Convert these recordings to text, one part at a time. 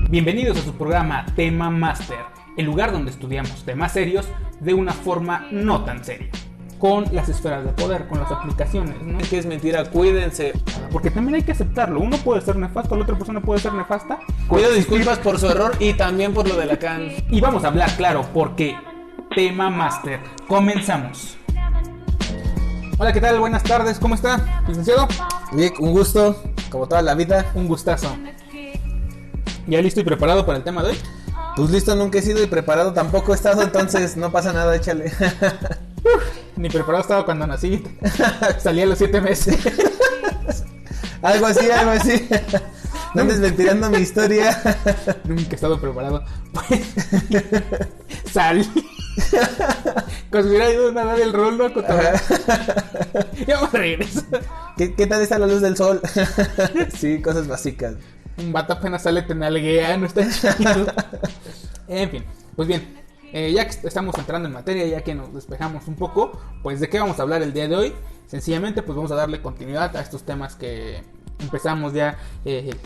Bienvenidos a su programa Tema Master, el lugar donde estudiamos temas serios de una forma no tan seria, con las esferas de poder, con las aplicaciones, ¿no? Es que es mentira, cuídense. Porque también hay que aceptarlo, uno puede ser nefasto, la otra persona puede ser nefasta. Pido disculpas por su error y también por lo de Lacan. Y vamos a hablar claro, porque Tema Master, comenzamos. Hola, ¿qué tal? Buenas tardes, ¿cómo está, licenciado? Vic, un gusto, como toda la vida. Un gustazo. ¿Ya listo y preparado para el tema de hoy? Pues listo nunca he sido y preparado tampoco he estado, entonces no pasa nada, échale. Ni preparado estaba cuando nací. Salí a los 7 meses. Algo así. No andes ventilando mi historia. Nunca he estado preparado. Pues, salí. Como si hubiera ido a nadar del rol, ¿no? Ya vamos a regresar. ¿Qué tal está la luz del sol? Sí, cosas básicas. Un vato apenas sale, te nalguea, no está chido. En fin, pues bien, ya que estamos entrando en materia, ya que nos despejamos un poco, pues ¿de qué vamos a hablar el día de hoy? Sencillamente, pues vamos a darle continuidad a estos temas que empezamos ya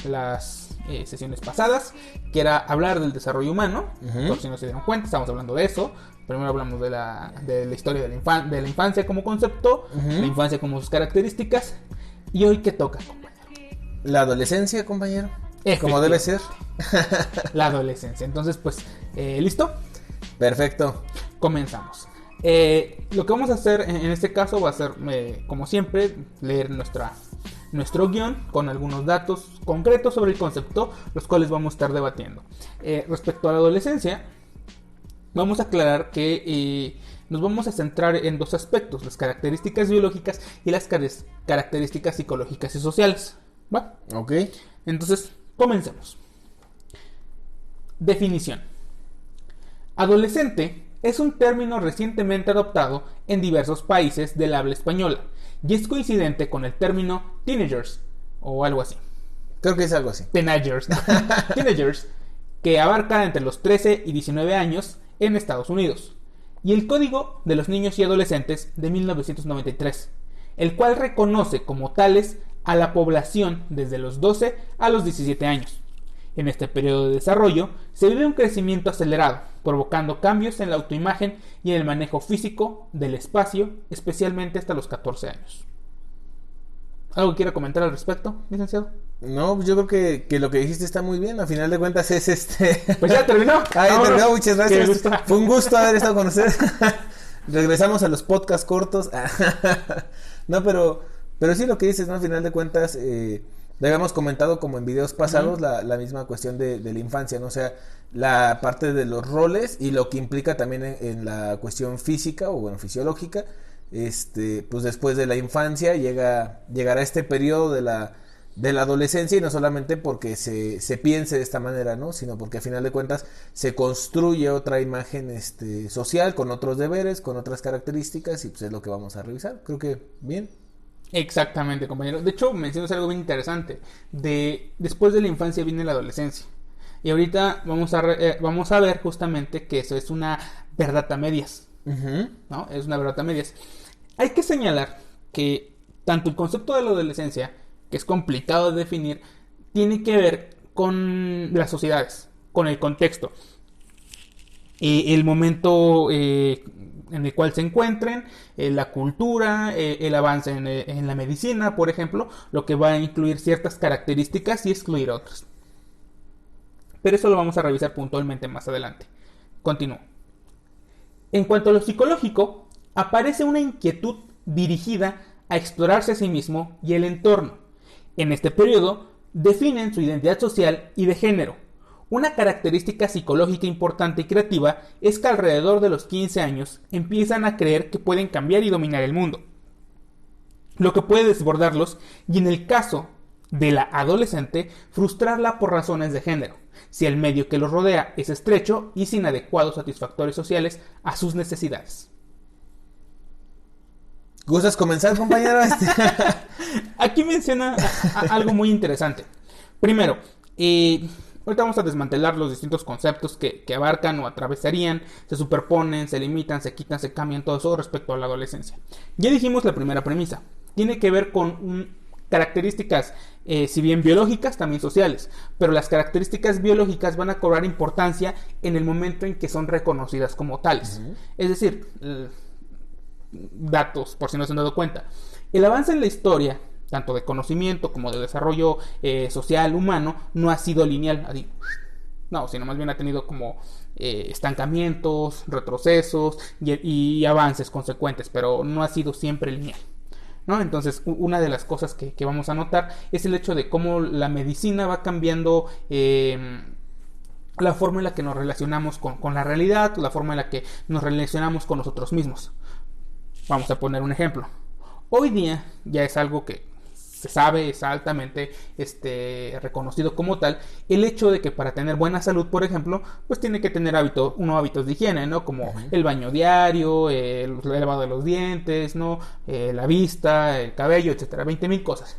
las sesiones pasadas, que era hablar del desarrollo humano. Por si no se dieron cuenta, estamos hablando de eso. Primero hablamos de la historia de la infancia como concepto, la infancia como sus características. ¿Y hoy qué toca, compañero? La adolescencia, compañero. Como debe ser. La adolescencia. Entonces, pues, ¿listo? Perfecto. Comenzamos. Lo que vamos a hacer en este caso va a ser, como siempre, leer nuestro guión con algunos datos concretos sobre el concepto, los cuales vamos a estar debatiendo. Respecto a la adolescencia, vamos a aclarar que nos vamos a centrar en dos aspectos: las características biológicas y las características psicológicas y sociales. ¿Va? Ok. Entonces, comencemos. Definición. Adolescente es un término recientemente adoptado en diversos países del habla española y es coincidente con el término teenagers o algo así. Creo que es algo así. Teenagers, que abarca entre los 13 y 19 años en Estados Unidos, y el Código de los Niños y Adolescentes de 1993, el cual reconoce como tales a la población desde los 12 a los 17 años. En este periodo de desarrollo se vive un crecimiento acelerado, provocando cambios en la autoimagen y en el manejo físico del espacio, especialmente hasta los 14 años. ¿Algo que quiera comentar al respecto, licenciado? No, yo creo que lo que dijiste está muy bien. A final de cuentas es Pues ya terminó. Terminó, muchas gracias. Fue un gusto haber estado con ustedes. Regresamos a los podcasts cortos. No, pero sí lo que dices, ¿no? Al final de cuentas, lo habíamos comentado como en videos pasados, la misma cuestión de la infancia, ¿no? O sea, la parte de los roles y lo que implica también en la cuestión física o bueno, fisiológica. Pues después de la infancia llegará este periodo de la adolescencia, y no solamente porque se piense de esta manera, ¿no? Sino porque a final de cuentas se construye otra imagen social, con otros deberes, con otras características, y pues es lo que vamos a revisar. Creo que bien. Exactamente, compañero. De hecho, mencionas algo bien interesante. Después de la infancia viene la adolescencia. Y ahorita vamos a ver justamente que eso es una verdad a medias. ¿No? Es una verdad a medias. Hay que señalar que tanto el concepto de la adolescencia, que es complicado de definir, tiene que ver con las sociedades, con el contexto, el momento en el cual se encuentren, la cultura, el avance en la medicina, por ejemplo, lo que va a incluir ciertas características y excluir otras. Pero eso lo vamos a revisar puntualmente más adelante. Continúo. En cuanto a lo psicológico, aparece una inquietud dirigida a explorarse a sí mismo y el entorno. En este periodo, definen su identidad social y de género. Una característica psicológica importante y creativa es que alrededor de los 15 años empiezan a creer que pueden cambiar y dominar el mundo, lo que puede desbordarlos y, en el caso de la adolescente, frustrarla por razones de género, si el medio que los rodea es estrecho y sin adecuados satisfactores sociales a sus necesidades. ¿Gustas comenzar, compañero? Aquí menciona algo muy interesante. Primero, Ahorita vamos a desmantelar los distintos conceptos que abarcan o atravesarían, se superponen, se limitan, se quitan, se cambian, todo eso respecto a la adolescencia. Ya dijimos la primera premisa, tiene que ver con características, si bien biológicas, también sociales, pero las características biológicas van a cobrar importancia en el momento en que son reconocidas como tales. Es decir, datos, por si no se han dado cuenta, el avance en la historia, tanto de conocimiento como de desarrollo social humano, no ha sido lineal, así, no, sino más bien ha tenido como estancamientos, retrocesos y avances consecuentes, pero no ha sido siempre lineal, ¿no? Entonces, una de las cosas que vamos a notar es el hecho de cómo la medicina va cambiando la forma en la que nos relacionamos con la realidad, la forma en la que nos relacionamos con nosotros mismos. Vamos a poner un ejemplo. Hoy día ya es algo que se sabe, es altamente reconocido como tal, el hecho de que para tener buena salud, por ejemplo, pues tiene que tener unos hábitos de higiene, ¿no? Como el baño diario, el lavado de los dientes, ¿no? La vista, el cabello, etcétera, 20,000 cosas.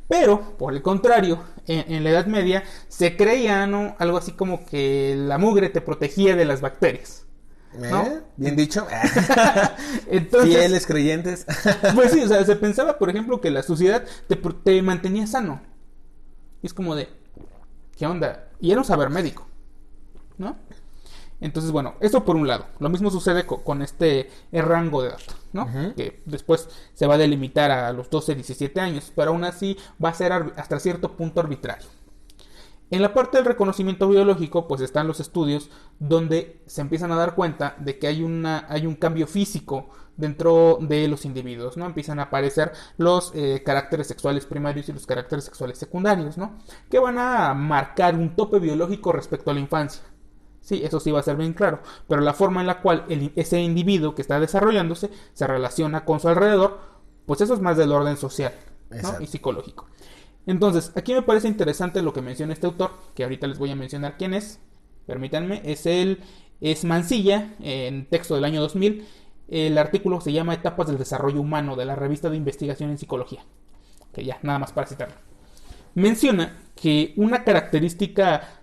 Pero, por el contrario, en la Edad Media se creía, ¿no? Algo así como que la mugre te protegía de las bacterias, ¿no? Bien dicho. Entonces, fieles creyentes. Pues sí, o sea, se pensaba, por ejemplo, que la suciedad te mantenía sano. Y es como de, ¿qué onda? Y era un saber médico, ¿no? Entonces, bueno, eso por un lado. Lo mismo sucede con este rango de edad, ¿no? Que después se va a delimitar a los 12, 17 años, pero aún así va a ser hasta cierto punto arbitrario. En la parte del reconocimiento biológico, pues están los estudios donde se empiezan a dar cuenta de que hay un cambio físico dentro de los individuos, ¿no? Empiezan a aparecer los caracteres sexuales primarios y los caracteres sexuales secundarios, ¿no? Que van a marcar un tope biológico respecto a la infancia. Sí, eso sí va a ser bien claro, pero la forma en la cual ese individuo que está desarrollándose se relaciona con su alrededor, pues eso es más del orden social, ¿no? Y psicológico. Entonces, aquí me parece interesante lo que menciona este autor, que ahorita les voy a mencionar quién es. Permítanme, es Mansilla, en texto del año 2000. El artículo se llama Etapas del Desarrollo Humano, de la revista de Investigación en Psicología. Que ya, nada más para citarlo. Menciona que una característica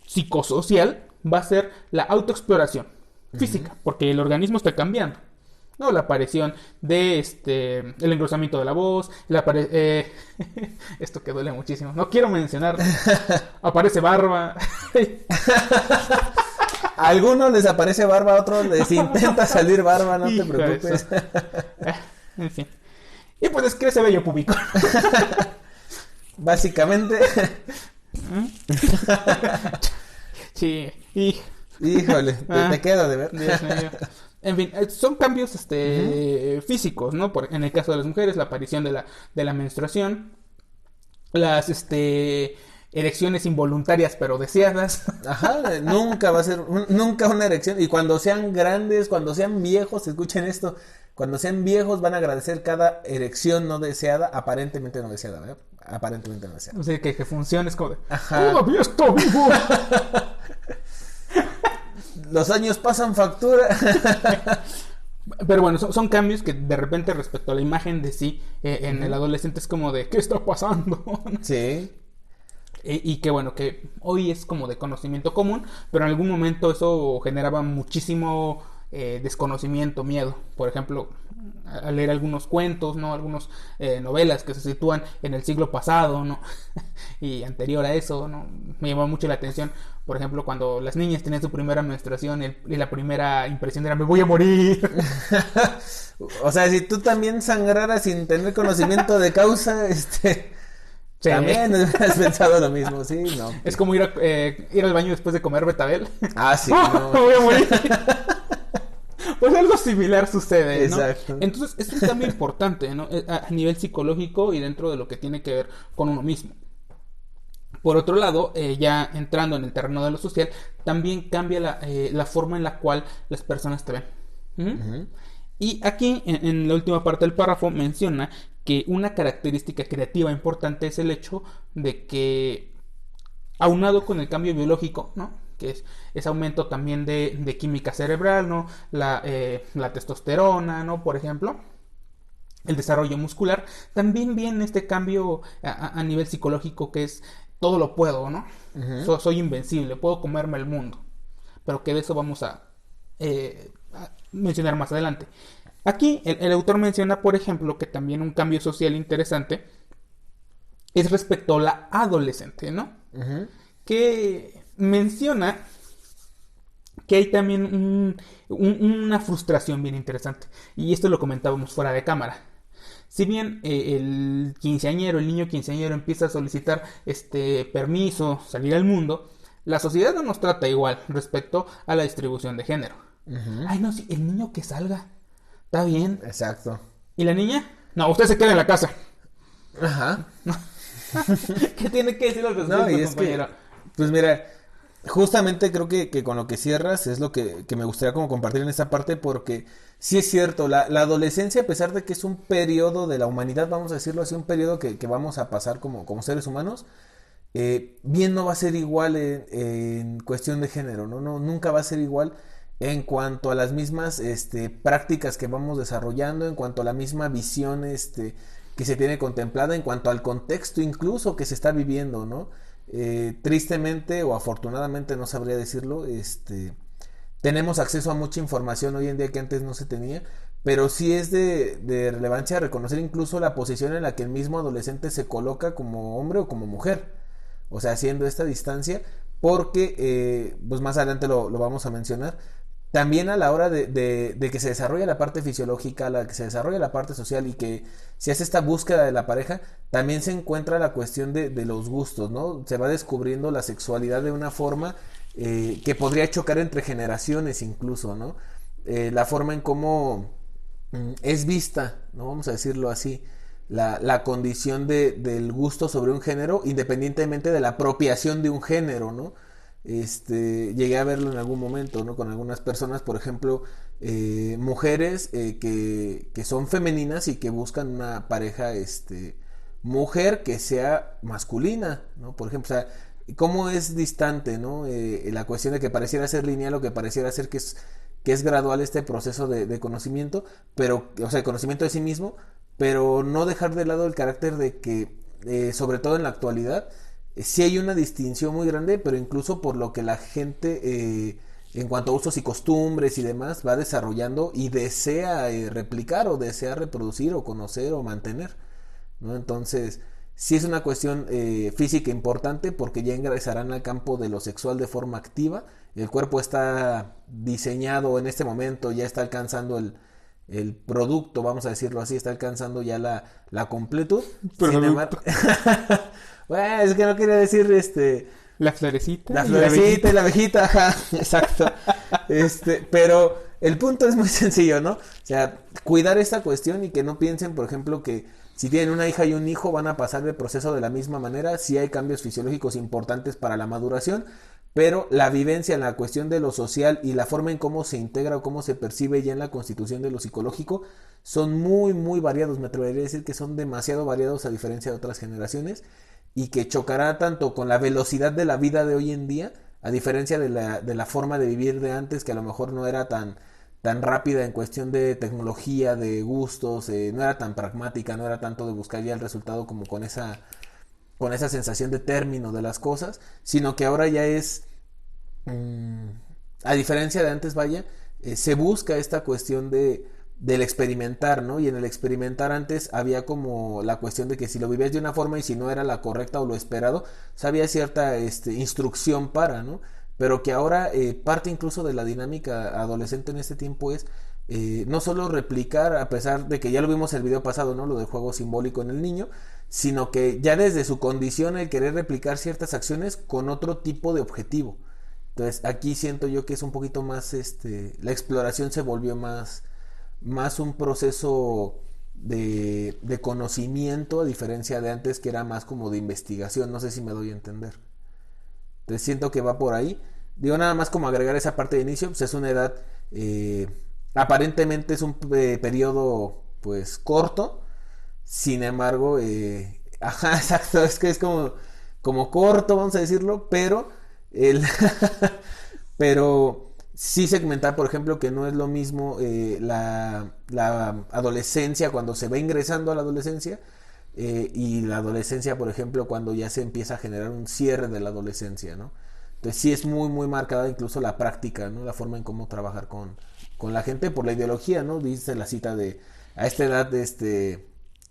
psicosocial va a ser la autoexploración física, porque el organismo está cambiando. No, la aparición de el engrosamiento de la voz, esto que duele muchísimo, no quiero mencionar, aparece barba. A algunos les aparece barba, a otros les intenta salir barba, no te preocupes. En fin. Y pues es que ese vello púbico. Básicamente. Sí. Híjole, te quedo de ver. Dios mío. En fin, son cambios físicos, ¿no? En el caso de las mujeres, la aparición de la menstruación, las erecciones involuntarias pero deseadas. Ajá, nunca va a ser nunca una erección. Y cuando sean grandes, cuando sean viejos, escuchen esto, cuando sean viejos van a agradecer cada erección no deseada, aparentemente no deseada, ¿verdad? Aparentemente no deseada. O sea, que funcione, es como de, ajá, ¡todavía está vivo! Los años pasan factura. Pero bueno, son cambios que de repente respecto a la imagen de sí en el adolescente es como de ¿qué está pasando? Sí. Y que bueno, que hoy es como de conocimiento común, pero en algún momento eso generaba muchísimo desconocimiento, miedo. Por ejemplo, al leer algunos cuentos, ¿no? Algunas novelas que se sitúan en el siglo pasado, ¿no? Y anterior a eso, ¿no? Me llamó mucho la atención, por ejemplo, cuando las niñas tenían su primera menstruación y la primera impresión era me voy a morir. O sea, si tú también sangraras sin tener conocimiento de causa, sí. También has pensado lo mismo, sí, no. Es como ir al baño después de comer betabel. Ah, sí, no. Me voy a morir. Pues algo similar sucede, ¿no? Exacto. Entonces es un cambio importante, ¿no? A nivel psicológico y dentro de lo que tiene que ver con uno mismo. Por otro lado, ya entrando en el terreno de lo social, también cambia la forma en la cual las personas te ven. Y aquí, en la última parte del párrafo, menciona que una característica creativa importante es el hecho de que, aunado con el cambio biológico, ¿no? Que es aumento también de química cerebral, ¿no? La testosterona, ¿no? Por ejemplo, el desarrollo muscular, también viene este cambio a nivel psicológico que es todo lo puedo, ¿no? Uh-huh. Soy invencible, puedo comerme el mundo. Pero que de eso vamos a mencionar más adelante. Aquí el autor menciona, por ejemplo, que también un cambio social interesante es respecto a la adolescente, ¿no? Uh-huh. Que menciona que hay también una frustración bien interesante. Y esto lo comentábamos fuera de cámara. Si bien el niño quinceañero empieza a solicitar permiso, salir al mundo, la sociedad no nos trata igual respecto a la distribución de género. Uh-huh. Ay, no, sí, el niño que salga, está bien. Exacto. ¿Y la niña? No, usted se queda en la casa. Ajá. ¿Qué tiene que decir al respecto, No, y es compañero? pues mira, justamente creo que con lo que cierras es lo que me gustaría como compartir en esta parte, porque sí es cierto, la adolescencia, a pesar de que es un periodo de la humanidad, vamos a decirlo así, un periodo que vamos a pasar como seres humanos, bien no va a ser igual en cuestión de género, ¿no? No, nunca va a ser igual en cuanto a las mismas prácticas que vamos desarrollando, en cuanto a la misma visión que se tiene contemplada, en cuanto al contexto incluso que se está viviendo, ¿no? Tristemente o afortunadamente, no sabría decirlo, tenemos acceso a mucha información hoy en día que antes no se tenía, pero sí es de relevancia reconocer incluso la posición en la que el mismo adolescente se coloca como hombre o como mujer, o sea, haciendo esta distancia, porque pues más adelante lo vamos a mencionar. También a la hora de que se desarrolla la parte fisiológica, la que se desarrolla la parte social y que se hace esta búsqueda de la pareja, también se encuentra la cuestión de los gustos, ¿no? Se va descubriendo la sexualidad de una forma que podría chocar entre generaciones incluso, ¿no? La forma en cómo es vista, ¿no? Vamos a decirlo así, la condición del gusto sobre un género, independientemente de la apropiación de un género, ¿no? Llegué a verlo en algún momento, ¿no? Con algunas personas, por ejemplo, mujeres que son femeninas y que buscan una pareja, mujer que sea masculina, ¿no? Por ejemplo, o sea, cómo es distante, ¿no? La cuestión de que pareciera ser lineal o que pareciera ser que es gradual este proceso de conocimiento, pero, o sea, de conocimiento de sí mismo, pero no dejar de lado el carácter de que, sobre todo en la actualidad, sí hay una distinción muy grande, pero incluso por lo que la gente, en cuanto a usos y costumbres y demás, va desarrollando y desea replicar o desea reproducir o conocer o mantener, ¿no? Entonces, sí es una cuestión física importante porque ya ingresarán al campo de lo sexual de forma activa. El cuerpo está diseñado en este momento, ya está alcanzando el producto, vamos a decirlo así, está alcanzando ya la completud. Sin embargo, bueno, es que no quería decir La florecita. La florecita y la abejita, ajá, exacto. Pero el punto es muy sencillo, ¿no? O sea, cuidar esta cuestión y que no piensen, por ejemplo, que si tienen una hija y un hijo van a pasar el proceso de la misma manera. Sí hay cambios fisiológicos importantes para la maduración, pero la vivencia en la cuestión de lo social y la forma en cómo se integra o cómo se percibe ya en la constitución de lo psicológico son muy, muy variados. Me atrevería a decir que son demasiado variados a diferencia de otras generaciones y que chocará tanto con la velocidad de la vida de hoy en día, a diferencia de la forma de vivir de antes, que a lo mejor no era tan rápida en cuestión de tecnología, de gustos, no era tan pragmática, no era tanto de buscar ya el resultado como con esa sensación de término de las cosas, sino que ahora ya es, a diferencia de antes, vaya, se busca esta cuestión del experimentar, ¿no? Y en el experimentar antes había como la cuestión de que si lo vivías de una forma y si no era la correcta o lo esperado, o sea, había cierta instrucción para, ¿no? Pero que ahora parte incluso de la dinámica adolescente en este tiempo es no solo replicar, a pesar de que ya lo vimos en el video pasado, ¿no? Lo del juego simbólico en el niño, sino que ya desde su condición el querer replicar ciertas acciones con otro tipo de objetivo. Entonces aquí siento yo que es un poquito más, la exploración se volvió más un proceso de conocimiento, a diferencia de antes que era más como de investigación. No sé si me doy a entender. Entonces siento que va por ahí. Digo, nada más como agregar esa parte de inicio, pues es una edad, aparentemente es un periodo pues corto, sin embargo, ajá, exacto, es que es como corto, vamos a decirlo, pero pero sí segmentar, por ejemplo, que no es lo mismo la adolescencia cuando se va ingresando a la adolescencia y la adolescencia, por ejemplo, cuando ya se empieza a generar un cierre de la adolescencia, ¿no? Entonces sí es muy, muy marcada incluso la práctica, ¿no? La forma en cómo trabajar con la gente por la ideología, ¿no? Dice la cita de, a esta edad,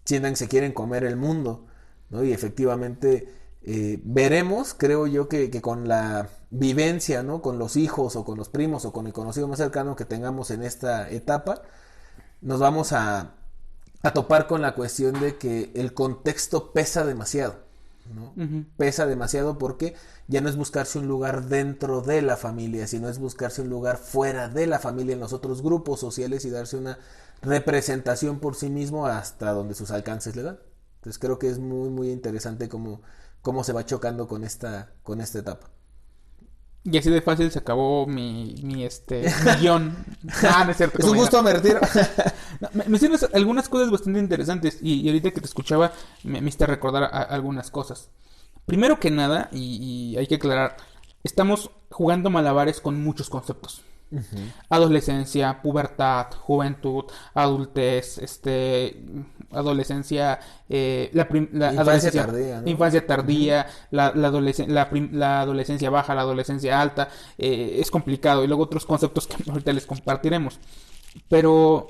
sientan que se quieren comer el mundo, ¿no? Y efectivamente veremos, creo yo, que con la vivencia, ¿no? Con los hijos o con los primos o con el conocido más cercano que tengamos en esta etapa, nos vamos a topar con la cuestión de que el contexto pesa demasiado, ¿no? Uh-huh. Pesa demasiado porque ya no es buscarse un lugar dentro de la familia, sino es buscarse un lugar fuera de la familia en los otros grupos sociales y darse una representación por sí mismo hasta donde sus alcances le dan. Entonces creo que es muy, muy interesante cómo se va chocando con esta etapa. Y así de fácil se acabó mi guión. No es cierto. Es un gusto, me retiro. No, me hicieron algunas cosas bastante interesantes y ahorita que te escuchaba me hiciste recordar algunas cosas. Primero que nada, y hay que aclarar, estamos jugando malabares con muchos conceptos. Uh-huh. Adolescencia, pubertad, juventud, adultez, adolescencia, infancia tardía, ¿no? Infancia tardía, uh-huh. la adolescencia baja, la adolescencia alta, es complicado, y luego otros conceptos que ahorita les compartiremos. Pero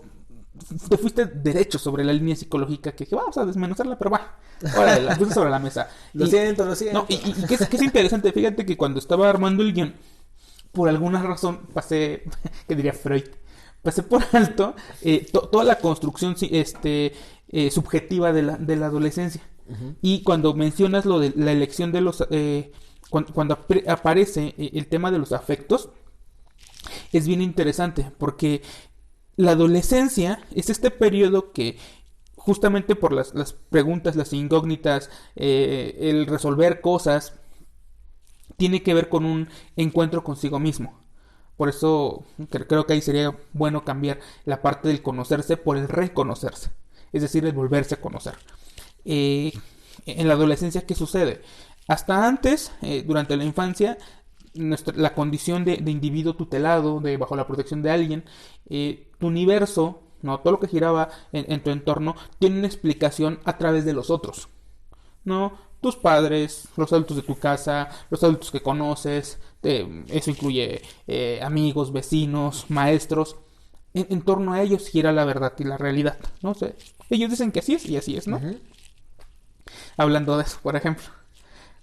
te fuiste derecho sobre la línea psicológica que vamos a desmenuzarla, pero va, órale, la puse sobre la mesa. Lo siento. No, y que es interesante, fíjate que cuando estaba armando el guión, por alguna razón pasé, que diría Freud, pasé por alto toda la construcción subjetiva de la adolescencia. Uh-huh. Y cuando mencionas lo de la elección de los... cuando aparece el tema de los afectos, es bien interesante, porque la adolescencia es este periodo que justamente por las preguntas, las incógnitas, el resolver cosas, tiene que ver con un encuentro consigo mismo. Por eso creo que ahí sería bueno cambiar la parte del conocerse por el reconocerse. Es decir, el volverse a conocer. En la adolescencia, ¿qué sucede? Hasta antes, durante la infancia, la condición de individuo tutelado, de bajo la protección de alguien, tu universo, ¿no? Todo lo que giraba en tu entorno, tiene una explicación a través de los otros, ¿no? Tus padres, los adultos de tu casa, los adultos que conoces, eso incluye amigos, vecinos, maestros. En torno a ellos gira la verdad y la realidad, ¿no? O sea, ellos dicen que así es y así es, ¿no? Uh-huh. Hablando de eso, por ejemplo,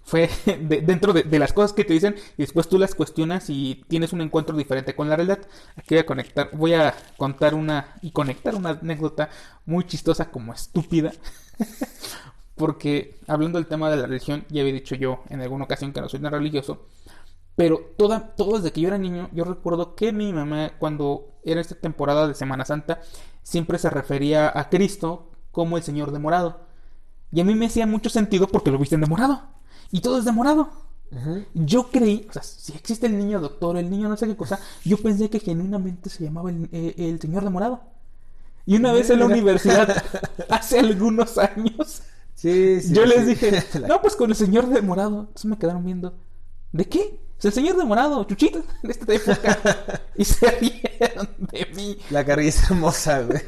fue dentro de las cosas que te dicen y después tú las cuestionas y tienes un encuentro diferente con la realidad. Aquí voy a contar una anécdota muy chistosa como estúpida. Porque hablando del tema de la religión, ya había dicho yo en alguna ocasión que no soy tan religioso, pero todo desde que yo era niño, yo recuerdo que mi mamá, cuando era esta temporada de Semana Santa, siempre se refería a Cristo como el Señor de morado. Y a mí me hacía mucho sentido porque lo visten de morado. Y todo es de morado. Uh-huh. Yo creí, o sea, si existe el niño doctor, el niño no sé qué cosa, yo pensé que genuinamente se llamaba el Señor de morado. Y una vez en la universidad, hace algunos años... Sí, yo les dije, no, pues con el Señor de morado. Entonces me quedaron viendo, ¿de qué? Es el Señor de morado, Chuchito, en esta época. Y se rieron de mí. La carrilla hermosa, güey.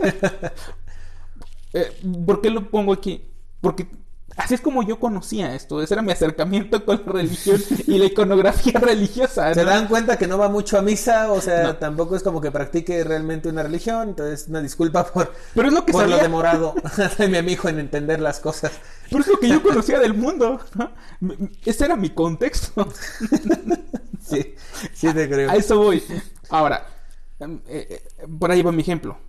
¿Por qué lo pongo aquí? Porque así es como yo conocía esto. Ese era mi acercamiento con la religión y la iconografía religiosa, ¿no? Se dan cuenta que no va mucho a misa, o sea, no. Tampoco es como que practique realmente una religión. Entonces, una disculpa pero es lo que por sabía. Lo demorado de mi amigo en entender las cosas. Pero es lo que yo conocía del mundo, ¿no? Ese era mi contexto. Sí te creo. A eso voy. Ahora, por ahí va mi ejemplo.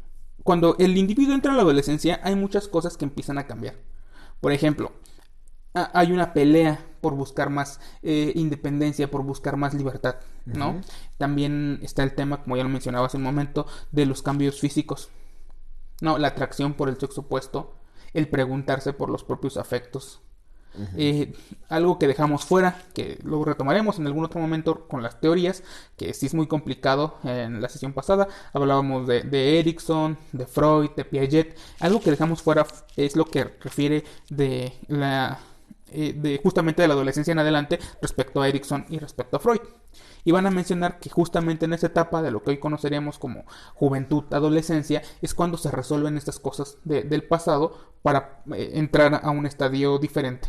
Cuando el individuo entra en la adolescencia, hay muchas cosas que empiezan a cambiar. Por ejemplo, hay una pelea por buscar más independencia, por buscar más libertad, ¿no? Uh-huh. También está el tema, como ya lo mencionaba hace un momento, de los cambios físicos, ¿no? La atracción por el sexo opuesto, el preguntarse por los propios afectos. Uh-huh. Algo que dejamos fuera, que luego retomaremos en algún otro momento con las teorías, que sí es muy complicado. En la sesión pasada hablábamos de Erikson, de Freud, de Piaget. Algo que dejamos fuera es lo que refiere de de justamente de la adolescencia en adelante respecto a Erikson y respecto a Freud. Y van a mencionar que justamente en esa etapa de lo que hoy conoceríamos como juventud, adolescencia, es cuando se resuelven estas cosas del pasado para entrar a un estadio diferente.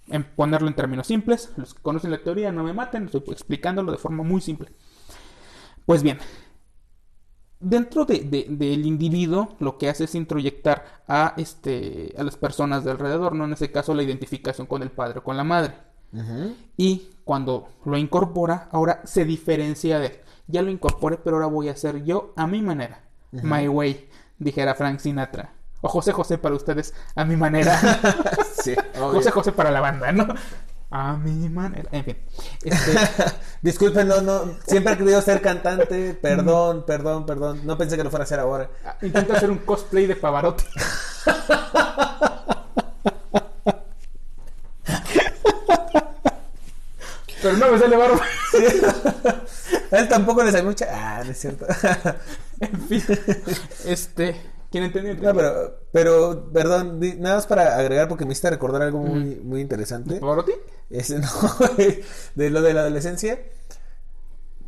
En ponerlo en términos simples, los que conocen la teoría no me maten, estoy explicándolo de forma muy simple. Pues bien, dentro del individuo lo que hace es introyectar a las personas de alrededor, ¿no? En ese caso la identificación con el padre o con la madre. Y cuando lo incorpora, ahora se diferencia de él. Ya lo incorporé, pero ahora voy a hacer yo a mi manera. My way, dijera Frank Sinatra. O José José para ustedes, a mi manera. Sí, José José para la banda, ¿no? A mi manera. En fin. Disculpen, no. Siempre he querido ser cantante. Perdón. No pensé que lo fuera a hacer ahora. Intento hacer un cosplay de Pavarotti. Pero no me sale barba. Sí. A él tampoco le sale mucha. No es cierto. En fin. ¿Quién entendió? No, pero perdón, nada más para agregar porque me hiciste recordar algo muy interesante. ¿De Pavarotti? De lo de la adolescencia.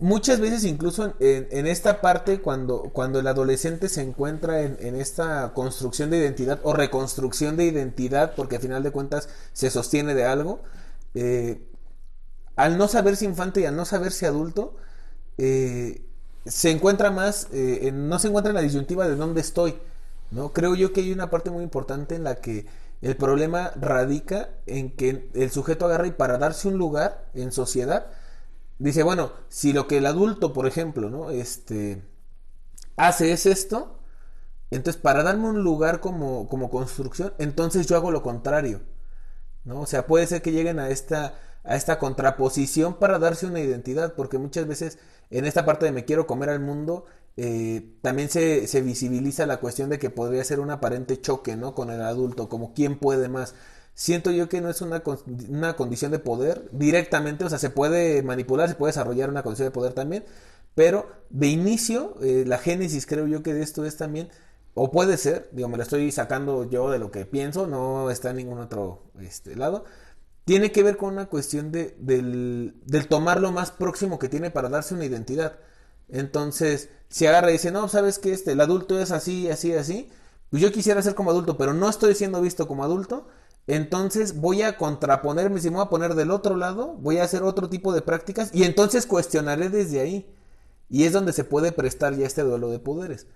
Muchas veces incluso en esta parte cuando el adolescente se encuentra en esta construcción de identidad o reconstrucción de identidad, porque al final de cuentas se sostiene de algo, al no saberse infante y al no saberse adulto, se encuentra más, no se encuentra en la disyuntiva de dónde estoy, ¿no? Creo yo que hay una parte muy importante en la que el problema radica en que el sujeto agarra y para darse un lugar en sociedad, dice, bueno, si lo que el adulto, por ejemplo, ¿no? Hace es esto, entonces para darme un lugar como construcción, entonces yo hago lo contrario, ¿no? O sea, puede ser que lleguen a esta contraposición para darse una identidad, porque muchas veces en esta parte de me quiero comer al mundo, también se visibiliza la cuestión de que podría ser un aparente choque, ¿no? Con el adulto, como quién puede más. Siento yo que no es una condición de poder directamente, o sea, se puede manipular, se puede desarrollar una condición de poder también, pero de inicio, la génesis creo yo que de esto es también, o puede ser, digo, me lo estoy sacando yo de lo que pienso, no está en ningún otro lado, tiene que ver con una cuestión del tomar lo más próximo que tiene para darse una identidad. Entonces, si agarra y dice, no, ¿sabes qué? El adulto es así, así, así, pues yo quisiera ser como adulto, pero no estoy siendo visto como adulto, entonces voy a contraponerme, si me voy a poner del otro lado, voy a hacer otro tipo de prácticas y entonces cuestionaré desde ahí. Y es donde se puede prestar ya este duelo de poderes,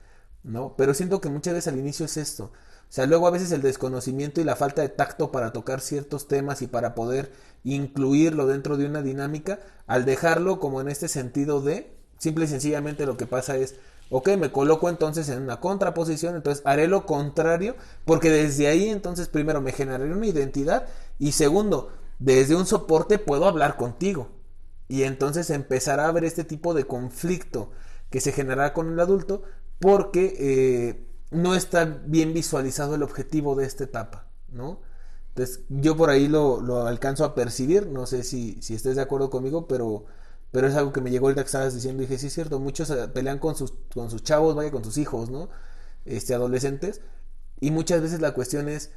¿no? Pero siento que muchas veces al inicio es esto. O sea, luego a veces el desconocimiento y la falta de tacto para tocar ciertos temas y para poder incluirlo dentro de una dinámica, al dejarlo como en este sentido de, simple y sencillamente lo que pasa es, ok, me coloco entonces en una contraposición, entonces haré lo contrario, porque desde ahí entonces primero me generaré una identidad y segundo, desde un soporte puedo hablar contigo y entonces empezará a haber este tipo de conflicto que se generará con el adulto porque no está bien visualizado el objetivo de esta etapa, ¿no? Entonces yo por ahí lo alcanzo a percibir, no sé si estés de acuerdo conmigo, pero es algo que me llegó ahorita que estabas diciendo y dije, sí es cierto, muchos pelean con sus chavos, vaya, con sus hijos, ¿no? Adolescentes, y muchas veces la cuestión es,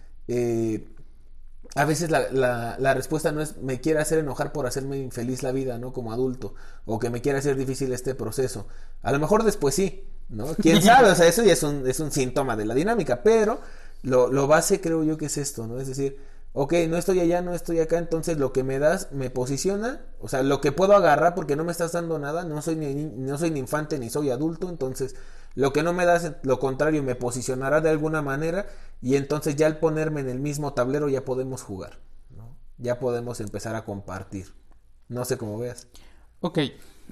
a veces la respuesta no es me quiere hacer enojar por hacerme infeliz la vida, ¿no? Como adulto, o que me quiere hacer difícil este proceso. A lo mejor después sí, ¿no? ¿Quién sabe? O sea, eso ya es un síntoma de la dinámica, pero lo base creo yo que es esto, ¿no? Es decir, ok, no estoy allá, no estoy acá, entonces lo que me das me posiciona, o sea, lo que puedo agarrar porque no me estás dando nada, no soy ni infante ni soy adulto, entonces lo que no me das, lo contrario, me posicionará de alguna manera y entonces ya al ponerme en el mismo tablero ya podemos jugar, ¿no? Ya podemos empezar a compartir, no sé cómo veas. Ok,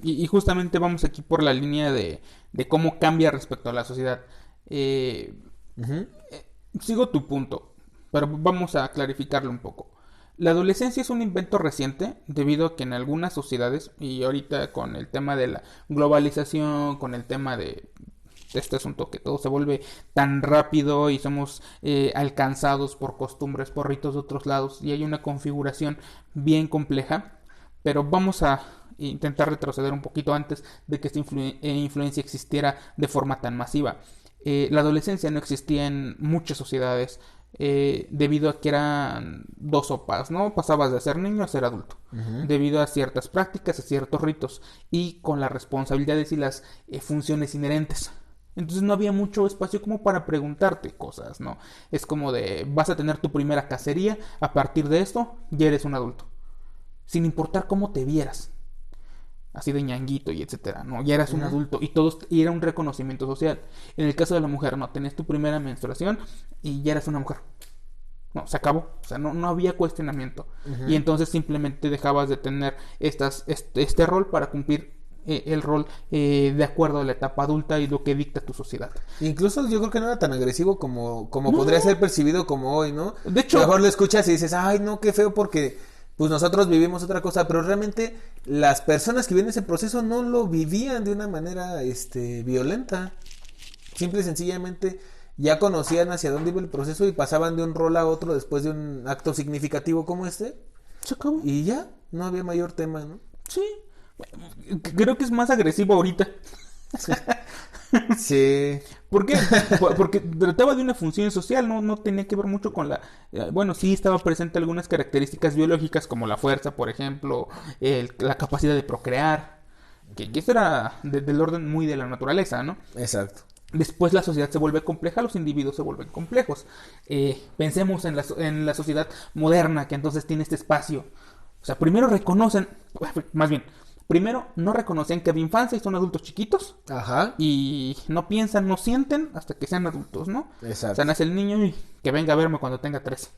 y justamente vamos aquí por la línea de cómo cambia respecto a la sociedad. Sigo tu punto, pero vamos a clarificarlo un poco. La adolescencia es un invento reciente debido a que en algunas sociedades, y ahorita con el tema de la globalización, con el tema de este asunto que todo se vuelve tan rápido y somos alcanzados por costumbres, por ritos de otros lados, y hay una configuración bien compleja, pero vamos a intentar retroceder un poquito antes de que esta influencia existiera de forma tan masiva. La adolescencia no existía en muchas sociedades debido a que eran dos sopas, ¿no? Pasabas de ser niño a ser adulto, debido a ciertas prácticas, a ciertos ritos y con las responsabilidades y las funciones inherentes. Entonces no había mucho espacio como para preguntarte cosas, ¿no? Es como de, vas a tener tu primera cacería, a partir de esto ya eres un adulto, sin importar cómo te vieras, así de ñanguito y etcétera, ¿no? Ya eras un adulto y era un reconocimiento social. En el caso de la mujer, no, tenías tu primera menstruación y ya eras una mujer. No, se acabó, o sea, no había cuestionamiento. Y entonces simplemente dejabas de tener este rol para cumplir el rol de acuerdo a la etapa adulta y lo que dicta tu sociedad. Incluso yo creo que no era tan agresivo como podría ser percibido como hoy, ¿no? De hecho, mejor lo escuchas y dices, ay, no, qué feo, porque pues nosotros vivimos otra cosa, pero realmente las personas que viven ese proceso no lo vivían de una manera violenta. Simple y sencillamente ya conocían hacia dónde iba el proceso y pasaban de un rol a otro después de un acto significativo como este. Se acabó. Y ya, no había mayor tema, ¿no? Sí. Creo que es más agresivo ahorita. Sí. ¿Por qué? Porque trataba de una función social, no tenía que ver mucho con la... bueno, sí estaba presente algunas características biológicas como la fuerza, por ejemplo, la capacidad de procrear, que eso era del orden muy de la naturaleza, ¿no? Exacto. Después la sociedad se vuelve compleja, los individuos se vuelven complejos. Pensemos en la sociedad moderna, que entonces tiene este espacio. O sea, primero no reconocen que había infancia y son adultos chiquitos. Ajá. Y no piensan, no sienten hasta que sean adultos, ¿no? Exacto. O sea, nace el niño y que venga a verme cuando tenga 13.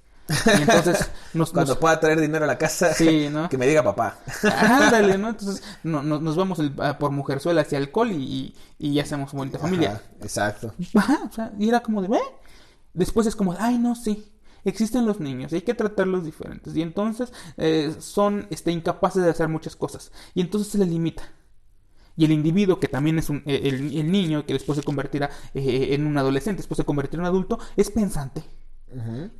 Y entonces cuando pueda traer dinero a la casa, sí, ¿no? Que me diga papá. Ándale, ¿no? Entonces nos vamos por mujerzuela hacia alcohol y ya hacemos bonita familia. Ajá, exacto. Ajá, o sea, y era como de, Después es como de, ay, no, sí. Existen los niños, hay que tratarlos diferentes. Y entonces son incapaces de hacer muchas cosas. Y entonces se les limita. Y el individuo, que también es el niño, que después se convertirá en un adolescente, después se convertirá en un adulto, es pensante.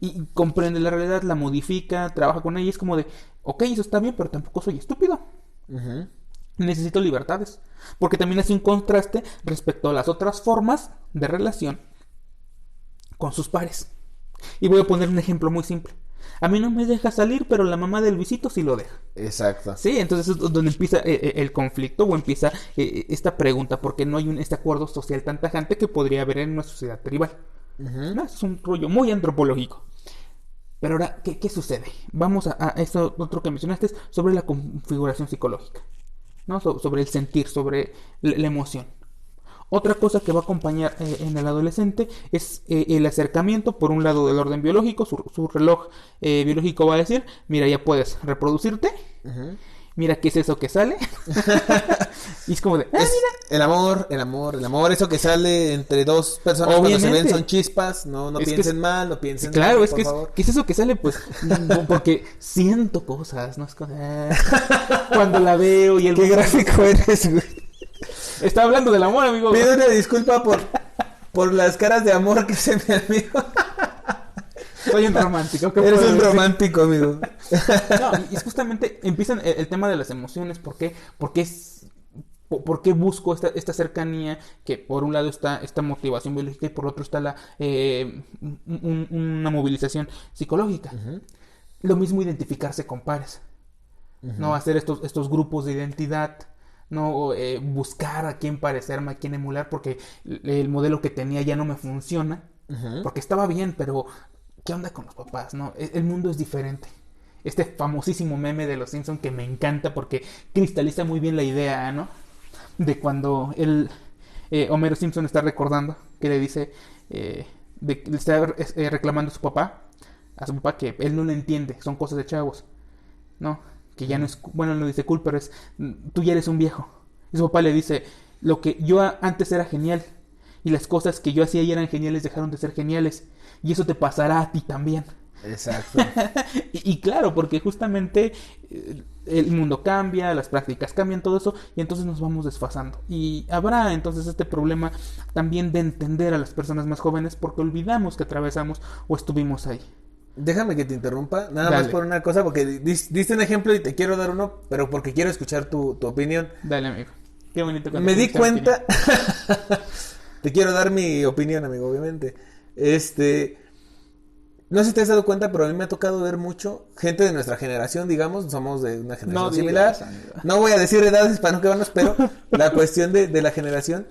Y comprende la realidad, la modifica, trabaja con ella. Y es como de, ok, eso está bien, pero tampoco soy estúpido. Necesito libertades. Porque también hace un contraste respecto a las otras formas de relación con sus pares. Y voy a poner un ejemplo muy simple. A mí no me deja salir, pero la mamá del Luisito sí lo deja. Exacto. Sí, entonces es donde empieza el conflicto o empieza esta pregunta, porque no hay este acuerdo social tan tajante que podría haber en una sociedad tribal. No, es un rollo muy antropológico. Pero ahora, ¿qué sucede? Vamos a eso otro que mencionaste, sobre la configuración psicológica, ¿no? Sobre el sentir, sobre la emoción. Otra cosa que va a acompañar en el adolescente es el acercamiento, por un lado, del orden biológico. Su reloj biológico va a decir, mira, ya puedes reproducirte. Mira, ¿qué es eso que sale? Y es como de, mira. El amor, eso que sale entre dos personas. Obviamente. Cuando se ven son chispas, no piensen mal, no piensen claro, mal, es que ¿qué es eso que sale? Pues, porque siento cosas, ¿no? Es como, cuando la veo y el... Qué gráfico eres, güey. Estaba hablando del amor, amigo. Pido una disculpa por las caras de amor que se me amigo. Soy un romántico. Eres un romántico, amigo. No, y es justamente empiezan el tema de las emociones. ¿Por qué? ¿Por qué busco esta cercanía? Que por un lado está esta motivación biológica y por otro está una movilización psicológica. Lo mismo identificarse con pares. No hacer estos grupos de identidad. No buscar a quién parecerme, a quién emular, porque el modelo que tenía ya no me funciona. Porque estaba bien, pero ¿qué onda con los papás? No, el mundo es diferente. Este famosísimo meme de los Simpson que me encanta porque cristaliza muy bien la idea, ¿no? De cuando Homero Simpson está recordando que le dice, le está reclamando a su papá que él no le entiende, son cosas de chavos, ¿no? Que ya no es, bueno, no dice cool, pero es, tú ya eres un viejo. Y su papá le dice, lo que yo antes era genial y las cosas que yo hacía y eran geniales dejaron de ser geniales y eso te pasará a ti también. Exacto. y claro, porque justamente el mundo cambia, las prácticas cambian, todo eso, y entonces nos vamos desfasando. Y habrá entonces este problema también de entender a las personas más jóvenes porque olvidamos que atravesamos o estuvimos ahí. Déjame que te interrumpa, nada Dale. más por una cosa, porque diste un ejemplo y te quiero dar uno, pero porque quiero escuchar tu opinión. Dale, amigo. Qué bonito. Me di cuenta. Te quiero dar mi opinión, amigo, obviamente. no sé si te has dado cuenta, pero a mí me ha tocado ver mucho gente de nuestra generación, digamos, somos de una generación similar. No voy a decir edades para no quedarnos, pero la cuestión de la generación,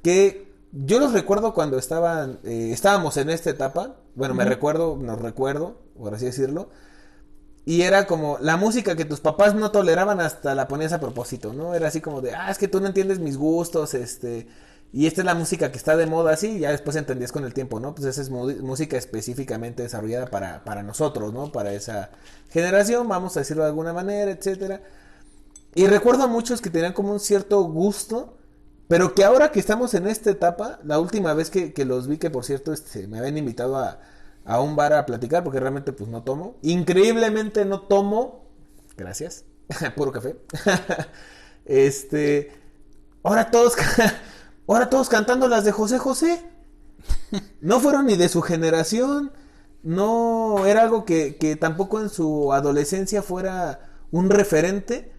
que yo los recuerdo cuando estábamos en esta etapa, bueno, nos recuerdo, por así decirlo, y era como la música que tus papás no toleraban hasta la ponías a propósito, ¿no? Era así como de, es que tú no entiendes mis gustos, y esta es la música que está de moda, así, y ya después entendías con el tiempo, ¿no? Pues esa es música específicamente desarrollada para nosotros, ¿no? Para esa generación, vamos a decirlo de alguna manera, etcétera. Y recuerdo a muchos que tenían como un cierto gusto, pero que ahora que estamos en esta etapa, la última vez que los vi, que por cierto me habían invitado a un bar a platicar, porque realmente pues no tomo. Increíblemente no tomo, gracias, puro café. Ahora todos cantando las de José José. No fueron ni de su generación, no era algo que tampoco en su adolescencia fuera un referente.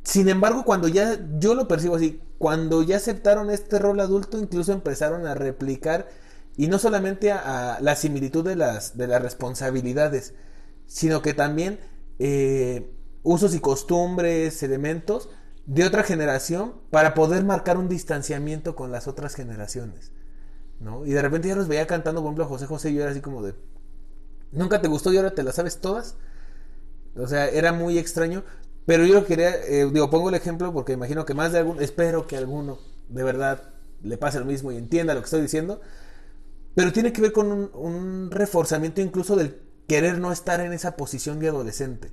Sin embargo, cuando ya, yo lo percibo así, cuando ya aceptaron este rol adulto, incluso empezaron a replicar, y no solamente a la similitud de las responsabilidades, sino que también usos y costumbres, elementos de otra generación para poder marcar un distanciamiento con las otras generaciones, ¿no? Y de repente ya los veía cantando, por ejemplo, a José José, y yo era así como de, ¿nunca te gustó y ahora te las sabes todas? O sea, era muy extraño. Pero yo quería, pongo el ejemplo porque imagino que más de alguno, espero que alguno de verdad le pase lo mismo y entienda lo que estoy diciendo, pero tiene que ver con un reforzamiento incluso del querer no estar en esa posición de adolescente.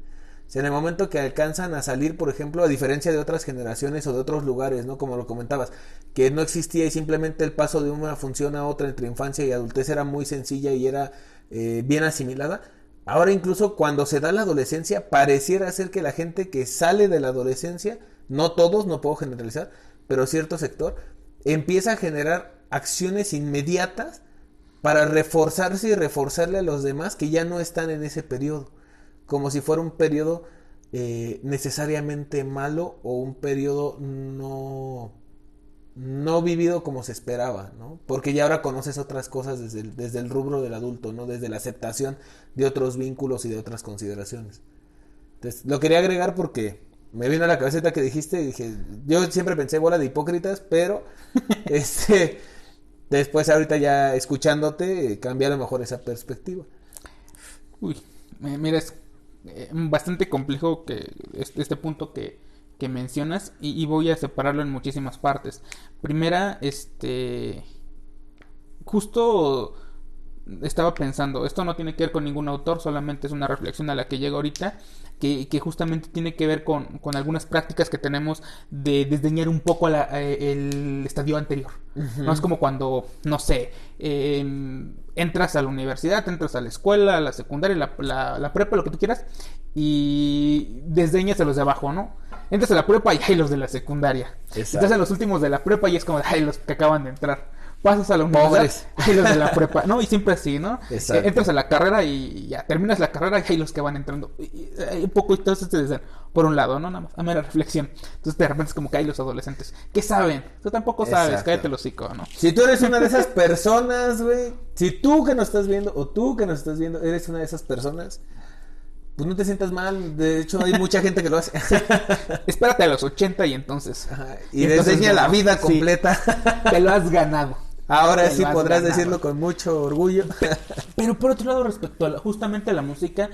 O sea, en el momento que alcanzan a salir, por ejemplo, a diferencia de otras generaciones o de otros lugares, ¿no? Como lo comentabas, que no existía y simplemente el paso de una función a otra entre infancia y adultez era muy sencilla y era bien asimilada. Ahora incluso cuando se da la adolescencia, pareciera ser que la gente que sale de la adolescencia, no todos, no puedo generalizar, pero cierto sector, empieza a generar acciones inmediatas para reforzarse y reforzarle a los demás que ya no están en ese periodo, como si fuera un periodo necesariamente malo o un periodo no vivido como se esperaba, ¿no? Porque ya ahora conoces otras cosas desde el rubro del adulto, ¿no? Desde la aceptación de otros vínculos y de otras consideraciones. Entonces, lo quería agregar porque me vino a la cabecita que dijiste y dije, yo siempre pensé bola de hipócritas, pero después ahorita ya escuchándote cambia a lo mejor esa perspectiva. Uy, mira, es bastante complejo que este punto que mencionas y voy a separarlo en muchísimas partes. Primera, justo estaba pensando, esto no tiene que ver con ningún autor, solamente es una reflexión a la que llego ahorita, que justamente tiene que ver con algunas prácticas que tenemos de desdeñar un poco el estadio anterior. Uh-huh. No es como cuando, no sé, entras a la universidad, entras a la escuela, a la secundaria, la prepa, lo que tú quieras, y desdeñas a los de abajo, ¿no? Entras a la prepa y hay los de la secundaria. Exacto. Estás en los últimos de la prepa y es como, hay los que acaban de entrar. Pasas a la universidad, hay los de la prepa, ¿no? Y siempre así, ¿no? Entras a la carrera y ya terminas la carrera y hay los que van entrando. Y un poco entonces desde por un lado, ¿no? Nada más, a mera reflexión. Entonces de repente es como que hay los adolescentes. ¿Qué saben? Tú tampoco sabes, exacto. Cállate el hocico, ¿no? Si tú eres una de esas personas, güey, si tú que nos estás viendo o tú que nos estás viendo eres una de esas personas, pues no te sientas mal. De hecho hay mucha gente que lo hace. Sí. Espérate a los 80 y entonces. Ajá. Y desdeña la vida completa. Sí. Te lo has ganado. Ahora sí podrás decirlo con mucho orgullo. Pero por otro lado, respecto a justamente a la música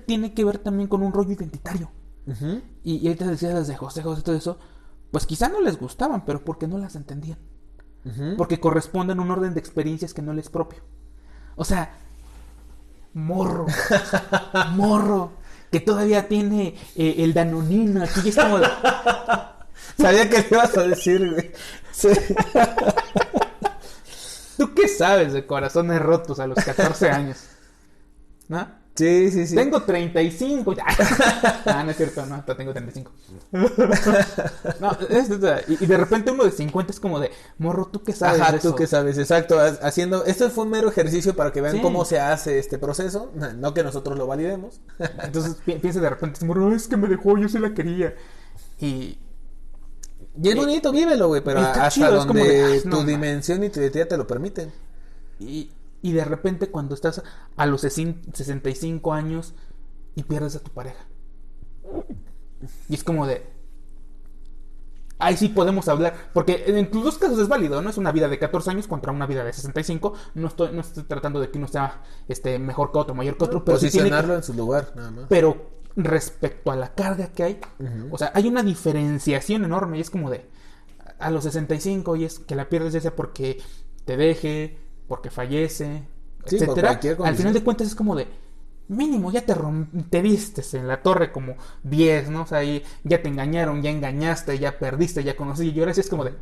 tiene que ver también con un rollo identitario. Uh-huh. Y ahorita decías las de José José, todo eso, pues quizá no les gustaban, pero porque no las entendían. Uh-huh. Porque corresponden a un orden de experiencias que no les es propio. O sea, morro, que todavía tiene el danonino, aquí ya estamos... Sabía que le ibas a decir, güey. Sí. ¿Tú qué sabes de corazones rotos a los 14 años? ¿No? Sí, sí, sí. Tengo 35. No es cierto, no, tengo 35. No, y de repente uno de 50 es como de, morro, ¿tú qué sabes? Ajá, de eso? ¿tú qué sabes? Exacto, haciendo, esto fue un mero ejercicio para que vean cómo se hace este proceso, no que nosotros lo validemos. Entonces piensa de repente, morro, es que me dejó, yo sí la quería. Y es bonito, vívelo, güey, pero hasta chido, donde tu dimensión y tu identidad te lo permiten. Y Y de repente cuando estás a los 65 años y pierdes a tu pareja. Y es como de... Ahí sí podemos hablar, porque en tus dos casos es válido, ¿no? Es una vida de 14 años contra una vida de 65. No estoy tratando de que uno sea mejor que otro, mayor que otro, pero posicionarlo en su lugar, nada más. Pero respecto a la carga que hay, o sea, hay una diferenciación enorme y es como de a los 65 y es que la pierdes ya sea porque te deje, porque fallece, sí, etcétera. Al final de cuentas es como de mínimo ya te vistes en la torre como 10, ¿no? O sea, ya te engañaron, ya engañaste, ya perdiste, ya conocí. Y ahora sí es como de...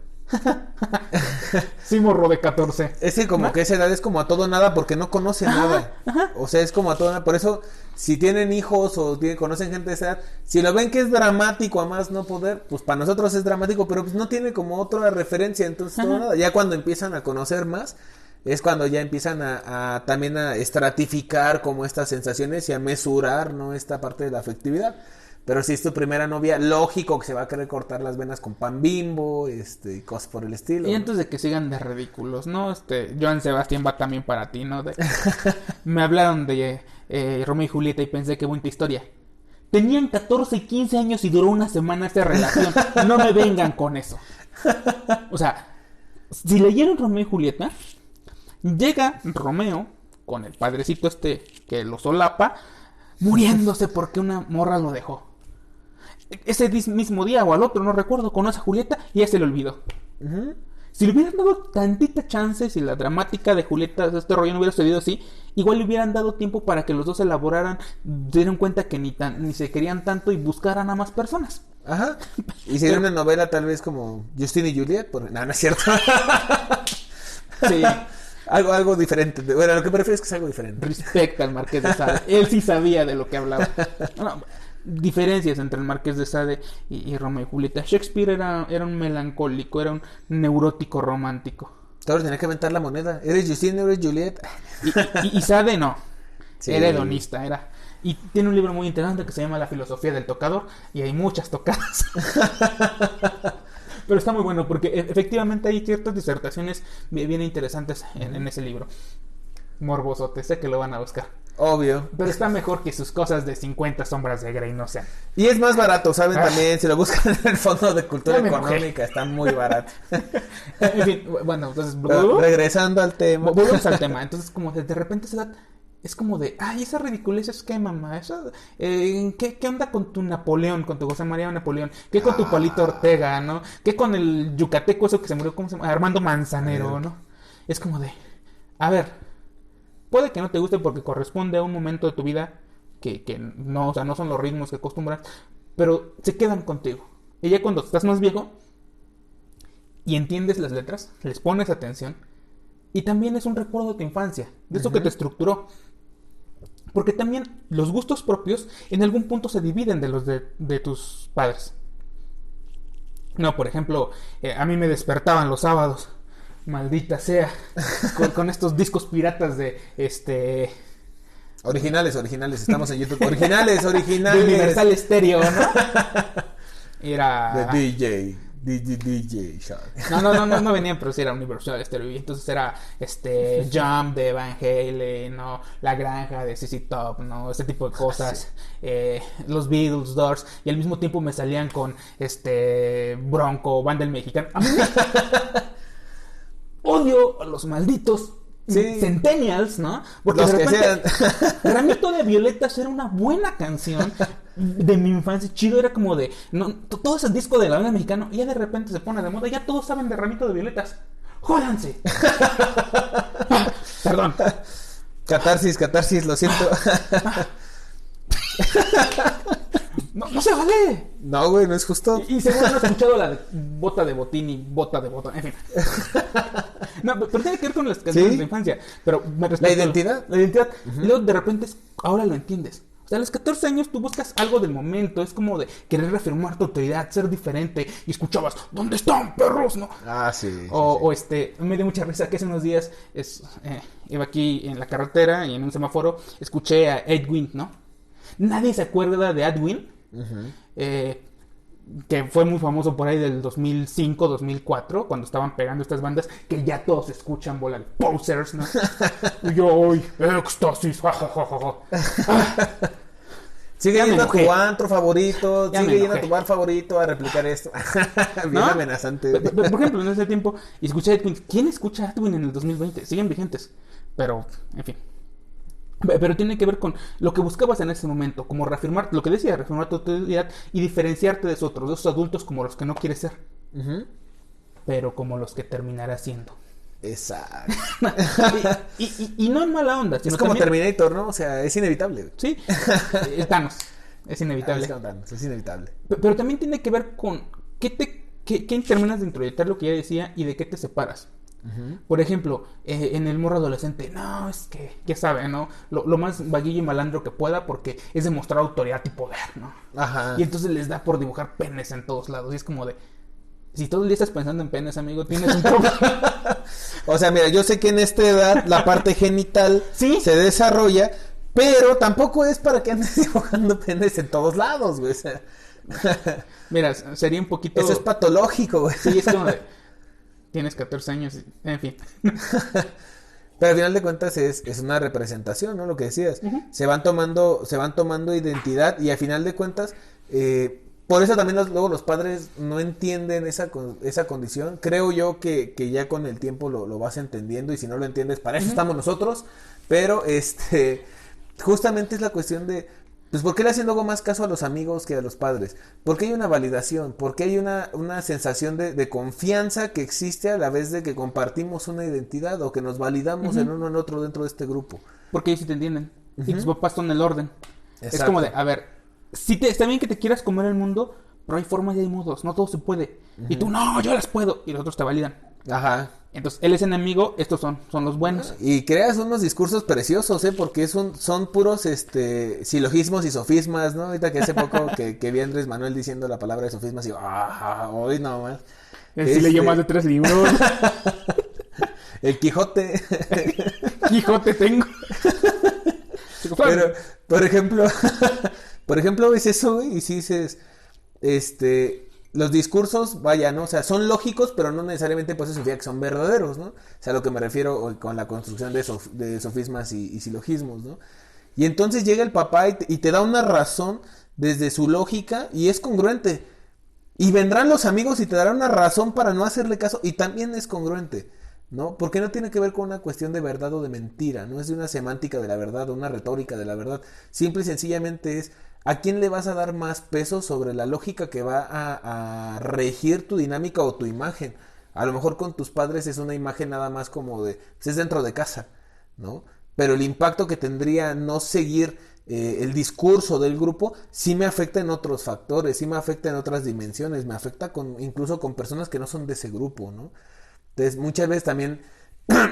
sí, morro de 14. Es que como, ¿no?, que esa edad es como a todo nada porque no conoce nada. O sea, es como a todo nada. Por eso, si tienen hijos o conocen gente de esa edad, si lo ven que es dramático a más no poder, pues para nosotros es dramático, pero pues no tiene como otra referencia. Entonces, todo nada. Ya cuando empiezan a conocer más... es cuando ya empiezan también a estratificar como estas sensaciones y a mesurar, ¿no?, esta parte de la afectividad. Pero si es tu primera novia, lógico que se va a querer cortar las venas con pan Bimbo, y cosas por el estilo. Y antes de que sigan de ridículos, ¿no? Joan Sebastián va también para ti, ¿no? Me hablaron de Romeo y Julieta y pensé, qué bonita historia. Tenían 14 y 15 años y duró una semana esa relación. No me vengan con eso. O sea, si leyeron Romeo y Julieta... llega Romeo con el padrecito que lo solapa, muriéndose porque una morra lo dejó. Ese mismo día o al otro, no recuerdo, conoce a Julieta y ya se le olvidó. Si le hubieran dado tantita chance, si la dramática de Julieta, este rollo no hubiera sucedido así, igual le hubieran dado tiempo para que los dos elaboraran, dieron cuenta que ni se querían tanto y buscaran a más personas. Ajá. Y sería una novela tal vez como Justin y Juliet, no, no es cierto. Sí. Algo diferente. Bueno, lo que prefiero es que sea algo diferente. Respecta al Marqués de Sade. Él sí sabía de lo que hablaba. No, diferencias entre el Marqués de Sade y Romeo y Julieta. Shakespeare era un melancólico, era un neurótico romántico. Claro, tenía que aventar la moneda. ¿Eres Justin o eres Juliet? Y Sade no. Sí. Era hedonista, Y tiene un libro muy interesante que se llama La filosofía del tocador. Y hay muchas tocadas. Pero está muy bueno porque efectivamente hay ciertas disertaciones bien interesantes en ese libro. Morbosote, sé que lo van a buscar. Obvio. Pero está mejor que sus cosas de 50 sombras de Grey, no sean. Y es más barato, ¿saben? También, si lo buscan en el Fondo de Cultura Económica, está muy barato. En fin, bueno, entonces... regresando al tema. Volvemos al tema. Entonces, como de repente se da... Es como de, ay, esa ridiculez es que, mamá, eso, ¿qué onda con tu Napoleón, con tu José María Napoleón? ¿Qué con tu Palito Ortega, no? ¿Qué con el yucateco eso que se murió, cómo se llama? Armando Manzanero, ¿no? Es como de, a ver, puede que no te guste porque corresponde a un momento de tu vida que no, o sea, no son los ritmos que acostumbras, pero se quedan contigo. Y ya cuando estás más viejo y entiendes las letras, les pones atención, y también es un recuerdo de tu infancia, de eso que te estructuró. Porque también los gustos propios en algún punto se dividen de los de tus padres. No, por ejemplo, a mí me despertaban los sábados, maldita sea, con estos discos piratas de Originales, estamos en YouTube. Originales. De Universal Stereo, ¿no? Era... de DJ Shark. No venían, pero sí era Universal Stereo. Y entonces era Jump de Van Halen, ¿no? La Granja de ZZ Top, ¿no? Ese tipo de cosas. Los Beatles, Doors. Y al mismo tiempo me salían con Bronco, Banda del Mexicano. A mí odio a los malditos Centennials, ¿no? Porque los de repente Ramito de Violetas era una buena canción de mi infancia. Chido, era como de todo ese disco de la banda mexicana. Y ya de repente se pone de moda. Ya todos saben de Ramito de Violetas. ¡Jódanse! Perdón. Catarsis, lo siento. No se vale. No, güey, no es justo. Y seguro han escuchado la de bota de botín y bota de botón. En fin. No, pero tiene que ver con las canciones de infancia. Pero me ¿La identidad? La identidad. Y luego de repente ahora lo entiendes. O sea, a los 14 años tú buscas algo del momento. Es como de querer reafirmar tu autoridad, ser diferente. Y escuchabas, ¿dónde están, perros? ¿No? Ah, sí. O me dio mucha risa que hace unos días iba aquí en la carretera y en un semáforo escuché a Edwin, ¿no? Nadie se acuerda de Edwin. que fue muy famoso por ahí del 2005, 2004, cuando estaban pegando estas bandas que ya todos escuchan, bola de posers, ¿no? Y yo, hoy, éxtasis, jajajaja. Sigue yendo a tu antro favorito, sigue yendo a tu bar favorito a replicar esto. Bien, ¿no? Amenazante. Por ejemplo, en ese tiempo, escuché a Edwin. ¿Quién escucha a Edwin en el 2020? Siguen vigentes. Pero, en fin. Pero tiene que ver con lo que buscabas en ese momento, como reafirmar, lo que decía, reafirmar tu autoridad y diferenciarte de esos adultos como los que no quieres ser. Pero como los que terminarás siendo. Exacto. y no en mala onda, sino es como también... Terminator, ¿no? O sea, es inevitable. Sí, Thanos. Es inevitable. Es inevitable. Pero también tiene que ver con qué terminas de introyectar lo que ya decía y de qué te separas. Por ejemplo, en el morro adolescente, no, es que, ya saben, ¿no? Lo más vaguillo y malandro que pueda porque es demostrar autoridad y poder, ¿no? Ajá. Y entonces les da por dibujar penes en todos lados. Y es como de, si todo el día estás pensando en penes, amigo, tienes un problema. O sea, mira, yo sé que en esta edad la parte genital ¿sí? se desarrolla, pero tampoco es para que andes dibujando penes en todos lados, güey. O sea... Mira, sería un poquito... Eso es patológico, güey. Sí, es como de... Tienes 14 años, en fin. Pero al final de cuentas es una representación, ¿no? Lo que decías. Se van tomando identidad y al final de cuentas... por eso también luego los padres no entienden esa condición. Creo yo que ya con el tiempo lo vas entendiendo y si no lo entiendes, para eso estamos nosotros. Pero justamente es la cuestión de, pues, ¿por qué le hacen luego más caso a los amigos que a los padres? Porque hay una validación, porque hay una sensación de confianza que existe a la vez de que compartimos una identidad o que nos validamos en uno en otro dentro de este grupo. Porque ellos sí te entienden. Y tus papás son el orden. Exacto. Es como de, a ver... Sí, está bien que te quieras comer el mundo, pero hay formas y hay modos, no todo se puede. Y tú, no, yo las puedo. Y los otros te validan. Ajá. Entonces, él es enemigo, estos son los buenos. Y creas unos discursos preciosos, porque son puros silogismos y sofismas, ¿no? Ahorita que hace poco que vi a Andrés Manuel diciendo la palabra de sofismas y hoy no más. Sí leyó más de 3 libros. El Quijote. Quijote tengo. Pero, por ejemplo, ves eso, güey, y si dices, los discursos, vaya, ¿no? O sea, son lógicos, pero no necesariamente pues eso significa que son verdaderos, ¿no? O sea, a lo que me refiero con la construcción de sofismas y silogismos, ¿no? Y entonces llega el papá y te da una razón desde su lógica y es congruente. Y vendrán los amigos y te darán una razón para no hacerle caso y también es congruente, ¿no? Porque no tiene que ver con una cuestión de verdad o de mentira, no es de una semántica de la verdad o una retórica de la verdad, simple y sencillamente es ¿a quién le vas a dar más peso sobre la lógica que va a regir tu dinámica o tu imagen? A lo mejor con tus padres es una imagen nada más como de, pues es dentro de casa, ¿no? Pero el impacto que tendría no seguir el discurso del grupo sí me afecta en otros factores, sí me afecta en otras dimensiones, me afecta incluso con personas que no son de ese grupo, ¿no? Entonces, muchas veces también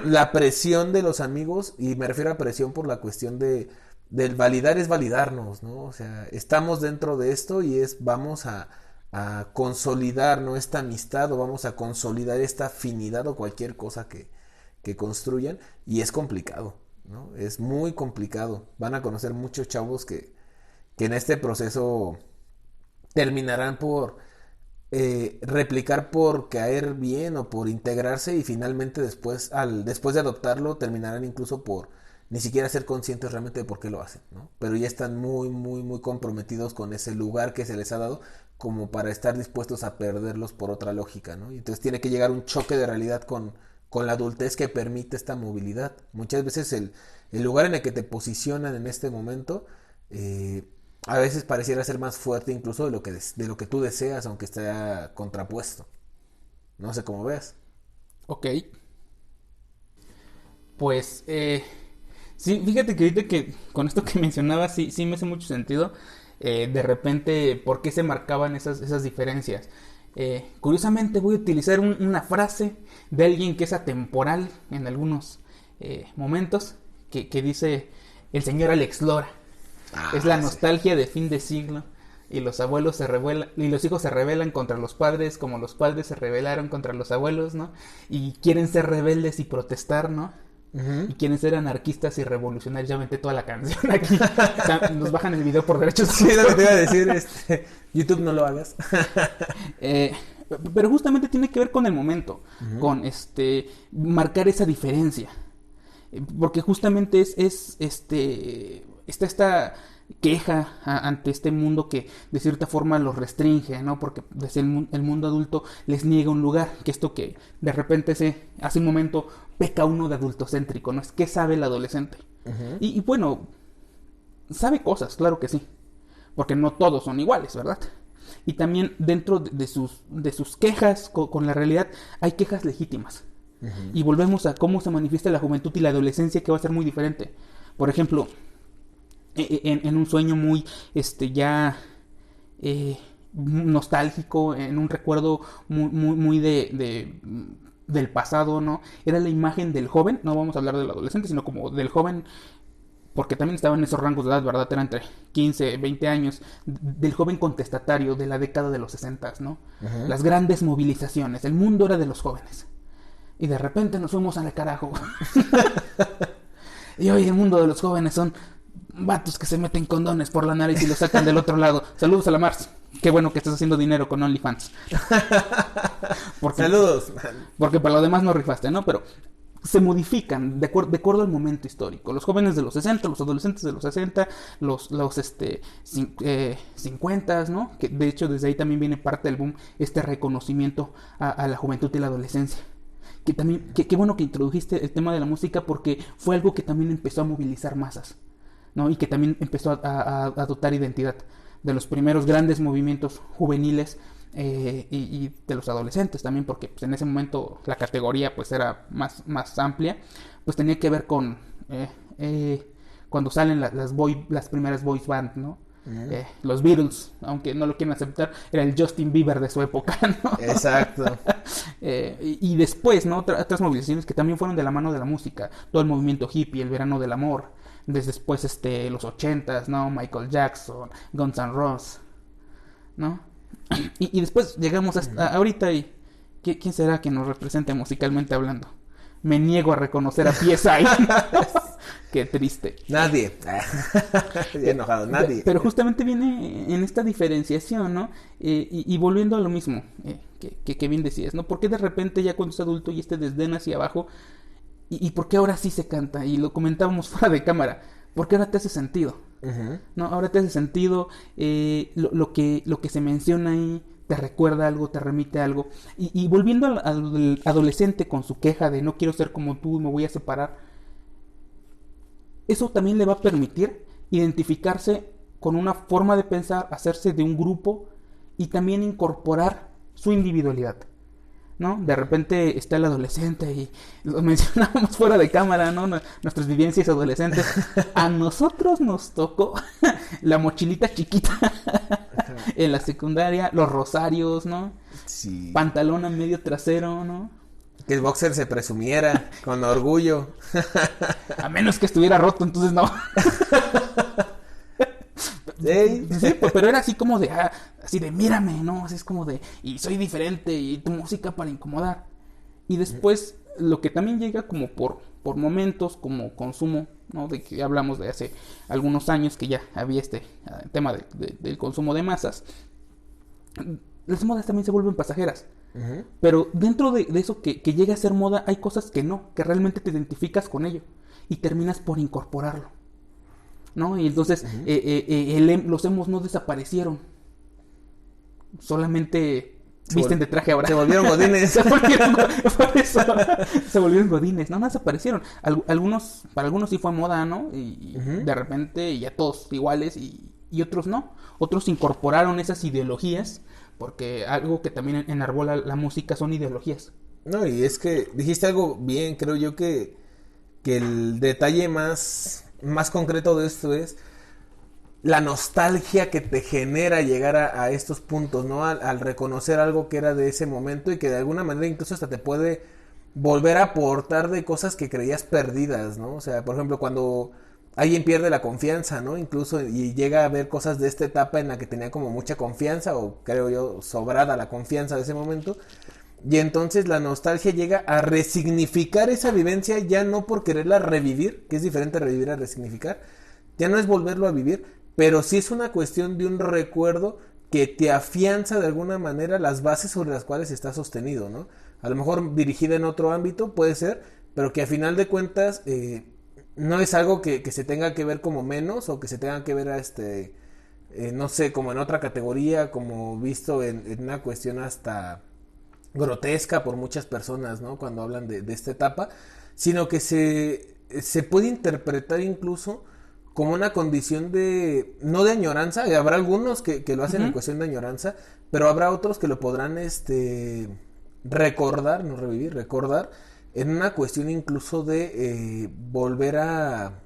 la presión de los amigos, y me refiero a presión por la cuestión del validar es validarnos, ¿no? O sea, estamos dentro de esto y vamos a consolidar, ¿no? Esta amistad o vamos a consolidar esta afinidad o cualquier cosa que construyan y es complicado, ¿no? Es muy complicado. Van a conocer muchos chavos que en este proceso terminarán por replicar por caer bien o por integrarse y finalmente después de adoptarlo terminarán incluso por ni siquiera ser conscientes realmente de por qué lo hacen, ¿no? Pero ya están muy muy muy comprometidos con ese lugar que se les ha dado como para estar dispuestos a perderlos por otra lógica, ¿no? Y entonces tiene que llegar un choque de realidad con la adultez que permite esta movilidad. Muchas veces el lugar en el que te posicionan en este momento a veces pareciera ser más fuerte incluso de lo que tú deseas, aunque esté contrapuesto. No sé cómo ves. Ok. Pues, sí, fíjate que ahorita que con esto que mencionabas, sí me hace mucho sentido. De repente, ¿por qué se marcaban esas diferencias? Curiosamente voy a utilizar una frase de alguien que es atemporal en algunos momentos, que dice el señor Alex Lora. Es la nostalgia de fin de siglo y los abuelos se rebelan y los hijos se rebelan contra los padres como los padres se rebelaron contra los abuelos, ¿no? Y quieren ser rebeldes y protestar, ¿no? Uh-huh. Y quieren ser anarquistas y revolucionarios. Ya aventé toda la canción aquí. O sea, nos bajan el video por derechos. Sí, lo que te iba a decir, YouTube no lo hagas. Pero justamente tiene que ver con el momento, uh-huh. Con marcar esa diferencia. Porque justamente está esta queja ante este mundo que de cierta forma los restringe, ¿no? Porque desde el mundo adulto les niega un lugar, que esto que de repente hace un momento peca uno de adultocéntrico, ¿no? Es que sabe el adolescente. Uh-huh. Y bueno, sabe cosas, claro que sí, porque no todos son iguales, ¿verdad? Y también dentro de sus quejas con la realidad hay quejas legítimas. Uh-huh. Y volvemos a cómo se manifiesta la juventud y la adolescencia, que va a ser muy diferente. Por ejemplo, en un sueño muy nostálgico, en un recuerdo muy del pasado, ¿no? Era la imagen del joven, no vamos a hablar del adolescente, sino como del joven, porque también estaba en esos rangos de edad, ¿verdad? Era entre 15, 20 años, del joven contestatario de la década de los 60, ¿no? Uh-huh. Las grandes movilizaciones, el mundo era de los jóvenes. Y de repente nos fuimos al carajo. Y hoy el mundo de los jóvenes son vatos que se meten condones por la nariz y lo sacan del otro lado. Saludos a la Mars. Qué bueno que estás haciendo dinero con OnlyFans. Saludos. Porque para lo demás no rifaste, ¿no? Pero se modifican de acuerdo al momento histórico. Los jóvenes de los 60, los adolescentes de los 60, los 50, ¿no? Que de hecho desde ahí también viene parte del boom, reconocimiento a la juventud y la adolescencia. Que también, qué bueno que introdujiste el tema de la música, porque fue algo que también empezó a movilizar masas, ¿no? Y que también empezó a dotar identidad de los primeros grandes movimientos juveniles y de los adolescentes también, porque pues, en ese momento la categoría pues era más amplia, pues tenía que ver con cuando salen las primeras boys band, ¿no? Los Beatles, aunque no lo quieren aceptar, era el Justin Bieber de su época, ¿no? Exacto. Y después, ¿no? Otras movilizaciones que también fueron de la mano de la música, todo el movimiento hippie, el verano del amor, después los 80s, ¿no? Michael Jackson, Guns N' Roses, ¿no? Y después llegamos hasta ahorita y ¿quién será que nos represente musicalmente hablando? Me niego a reconocer a P.S.I. Qué triste. Nadie. Estoy enojado, nadie. Pero justamente viene en esta diferenciación, ¿no? Y volviendo a lo mismo que bien decías, ¿no? ¿Por qué de repente ya cuando es adulto y desdén hacia abajo? ¿Y por qué ahora sí se canta? Y lo comentábamos fuera de cámara. ¿Por qué ahora te hace sentido? Uh-huh. ¿No? Ahora te hace sentido lo que se menciona ahí. Te recuerda algo, te remite a algo. Y volviendo al adolescente con su queja de no quiero ser como tú, me voy a separar, eso también le va a permitir identificarse con una forma de pensar, hacerse de un grupo y también incorporar su individualidad, ¿no? De repente está el adolescente y lo mencionábamos fuera de cámara, ¿no? Nuestras vivencias adolescentes. A nosotros nos tocó la mochilita chiquita en la secundaria, los rosarios, ¿no? Sí. Pantalón a medio trasero, ¿no? Que el boxer se presumiera con orgullo. A menos que estuviera roto, entonces no. Sí, pero era así como así de mírame, ¿no? Así es como de, y soy diferente, y tu música para incomodar. Y después, lo que también llega como por momentos, como consumo, ¿no? De que hablamos de hace algunos años, que ya había tema del consumo de masas. Las modas también se vuelven pasajeras. Uh-huh. Pero dentro de eso que llega a ser moda, hay cosas que no, que realmente te identificas con ello y terminas por incorporarlo, ¿no? Y entonces uh-huh. Los emos no desaparecieron, solamente visten de traje ahora. Se volvieron godines. Se volvieron godines, no desaparecieron. Para algunos sí fue moda, ¿no? Y uh-huh. De repente ya todos iguales y otros no. Otros incorporaron esas ideologías, porque algo que también enarbola la música son ideologías. No, y es que dijiste algo bien, creo yo que el detalle más concreto de esto es la nostalgia que te genera llegar a estos puntos, ¿no? Al reconocer algo que era de ese momento y que de alguna manera incluso hasta te puede volver a aportar de cosas que creías perdidas, ¿no? O sea, por ejemplo, cuando alguien pierde la confianza, ¿no? Incluso y llega a ver cosas de esta etapa en la que tenía como mucha confianza, o creo yo sobrada la confianza de ese momento, Y entonces la nostalgia llega a resignificar esa vivencia, ya no por quererla revivir, que es diferente a revivir a resignificar, ya no es volverlo a vivir, pero sí es una cuestión de un recuerdo que te afianza de alguna manera las bases sobre las cuales está sostenido, ¿no? A lo mejor dirigida en otro ámbito, puede ser, pero que a final de cuentas no es algo que se tenga que ver como menos o que se tenga que ver a no sé, como en otra categoría, como visto en una cuestión hasta grotesca por muchas personas, ¿no? Cuando hablan de esta etapa, sino que se puede interpretar incluso como una condición de, no de añoranza, habrá algunos que lo hacen en cuestión de añoranza, pero habrá otros que lo podrán recordar, no revivir, recordar, en una cuestión incluso de volver a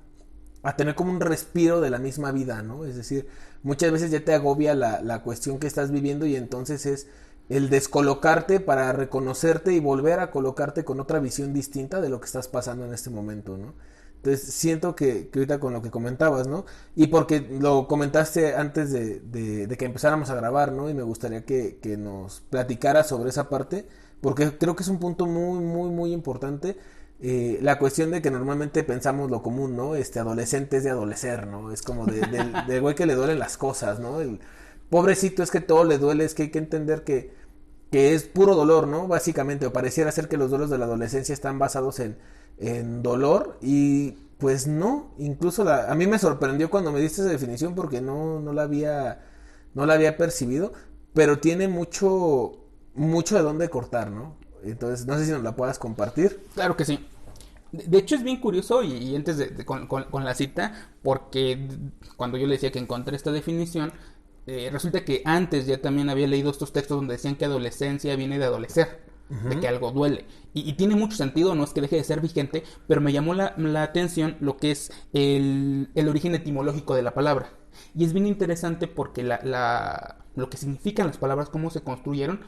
tener como un respiro de la misma vida, ¿no? Es decir, muchas veces ya te agobia la cuestión que estás viviendo y entonces es el descolocarte para reconocerte y volver a colocarte con otra visión distinta de lo que estás pasando en este momento, ¿no? Entonces siento que ahorita con lo que comentabas, ¿no? Y porque lo comentaste antes de que empezáramos a grabar, ¿no? Y me gustaría que nos platicaras sobre esa parte, porque creo que es un punto muy, muy, muy importante. La cuestión de que normalmente pensamos lo común, ¿no? Adolescente es de adolecer, ¿no? Es como del güey que le duelen las cosas, ¿no? El pobrecito es que todo le duele, es que hay que entender que es puro dolor, ¿no? Básicamente, o pareciera ser que los duelos de la adolescencia están basados en dolor y pues no, incluso a mí me sorprendió cuando me diste esa definición porque no la había percibido, pero tiene mucho de dónde cortar, ¿no? Entonces, no sé si nos la puedas compartir. Claro que sí. De hecho es bien curioso y antes con la cita, porque cuando yo le decía que encontré esta definición, resulta que antes ya también había leído estos textos donde decían que adolescencia viene de adolecer, de que algo duele. Y tiene mucho sentido, no es que deje de ser vigente, pero me llamó la atención lo que es el origen etimológico de la palabra. Y es bien interesante porque lo que significan las palabras, cómo se construyeron,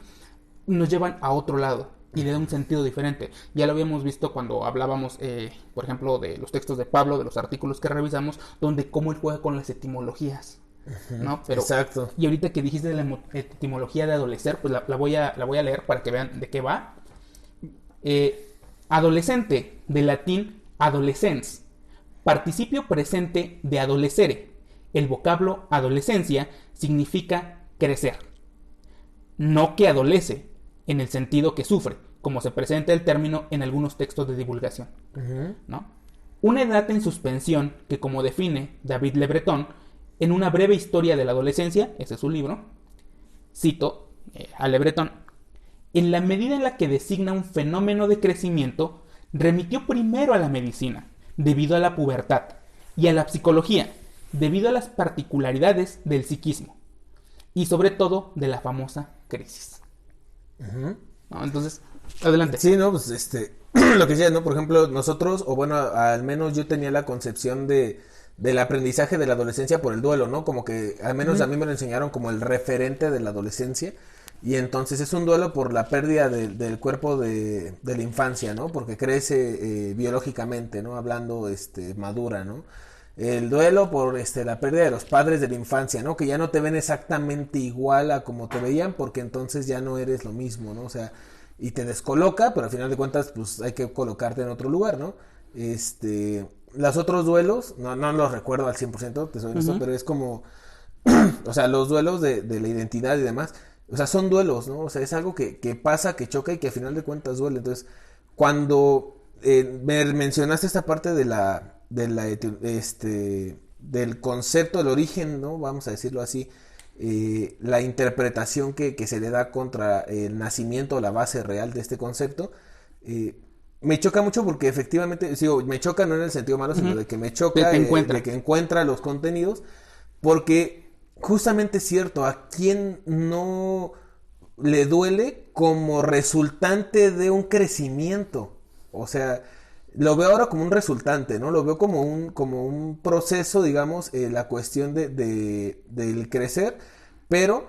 nos llevan a otro lado y le da un sentido diferente. Ya lo habíamos visto cuando hablábamos, por ejemplo, de los textos de Pablo, de los artículos que revisamos, donde cómo él juega con las etimologías, ¿no? Pero, exacto. Y ahorita que dijiste de la etimología de adolecer, pues la voy a leer para que vean de qué va. Adolescente, de latín adolescens, participio presente de adolecere. El vocablo adolescencia significa crecer, no que adolece, en el sentido que sufre, como se presenta el término en algunos textos de divulgación, ¿no? Una edad en suspensión que, como define David Le Breton en una breve historia de la adolescencia, ese es su libro, cito a Le Breton, en la medida en la que designa un fenómeno de crecimiento, remitió primero a la medicina, debido a la pubertad, y a la psicología, debido a las particularidades del psiquismo, y sobre todo de la famosa crisis. ¿No? Entonces, adelante. Sí, no, pues lo que decía, ¿no? Por ejemplo, nosotros, o bueno, al menos yo tenía la concepción del aprendizaje de la adolescencia por el duelo, ¿no? Como que al menos a mí me lo enseñaron como el referente de la adolescencia. Y entonces es un duelo por la pérdida del cuerpo de la infancia, ¿no? Porque crece biológicamente, ¿no? Hablando madura, ¿no? El duelo por la pérdida de los padres de la infancia, ¿no? Que ya no te ven exactamente igual a como te veían, porque entonces ya no eres lo mismo, ¿no? O sea, y te descoloca, pero al final de cuentas, pues hay que colocarte en otro lugar, ¿no? Los otros duelos, no los recuerdo al 100%, te soy honesto, pero es como, o sea, los duelos de la identidad y demás, o sea, son duelos, ¿no? O sea, es algo que pasa, que choca y que al final de cuentas duele. Entonces, cuando me mencionaste esta parte del concepto, del origen, ¿no? Vamos a decirlo así, la interpretación que se le da contra el nacimiento, la base real de este concepto, me choca mucho porque efectivamente, digo, me choca no en el sentido malo, sino de que me choca de que encuentra los contenidos, porque justamente es cierto, a quien no le duele como resultante de un crecimiento, o sea, lo veo ahora como un resultante, ¿no? Lo veo como un proceso, digamos, la cuestión del crecer, pero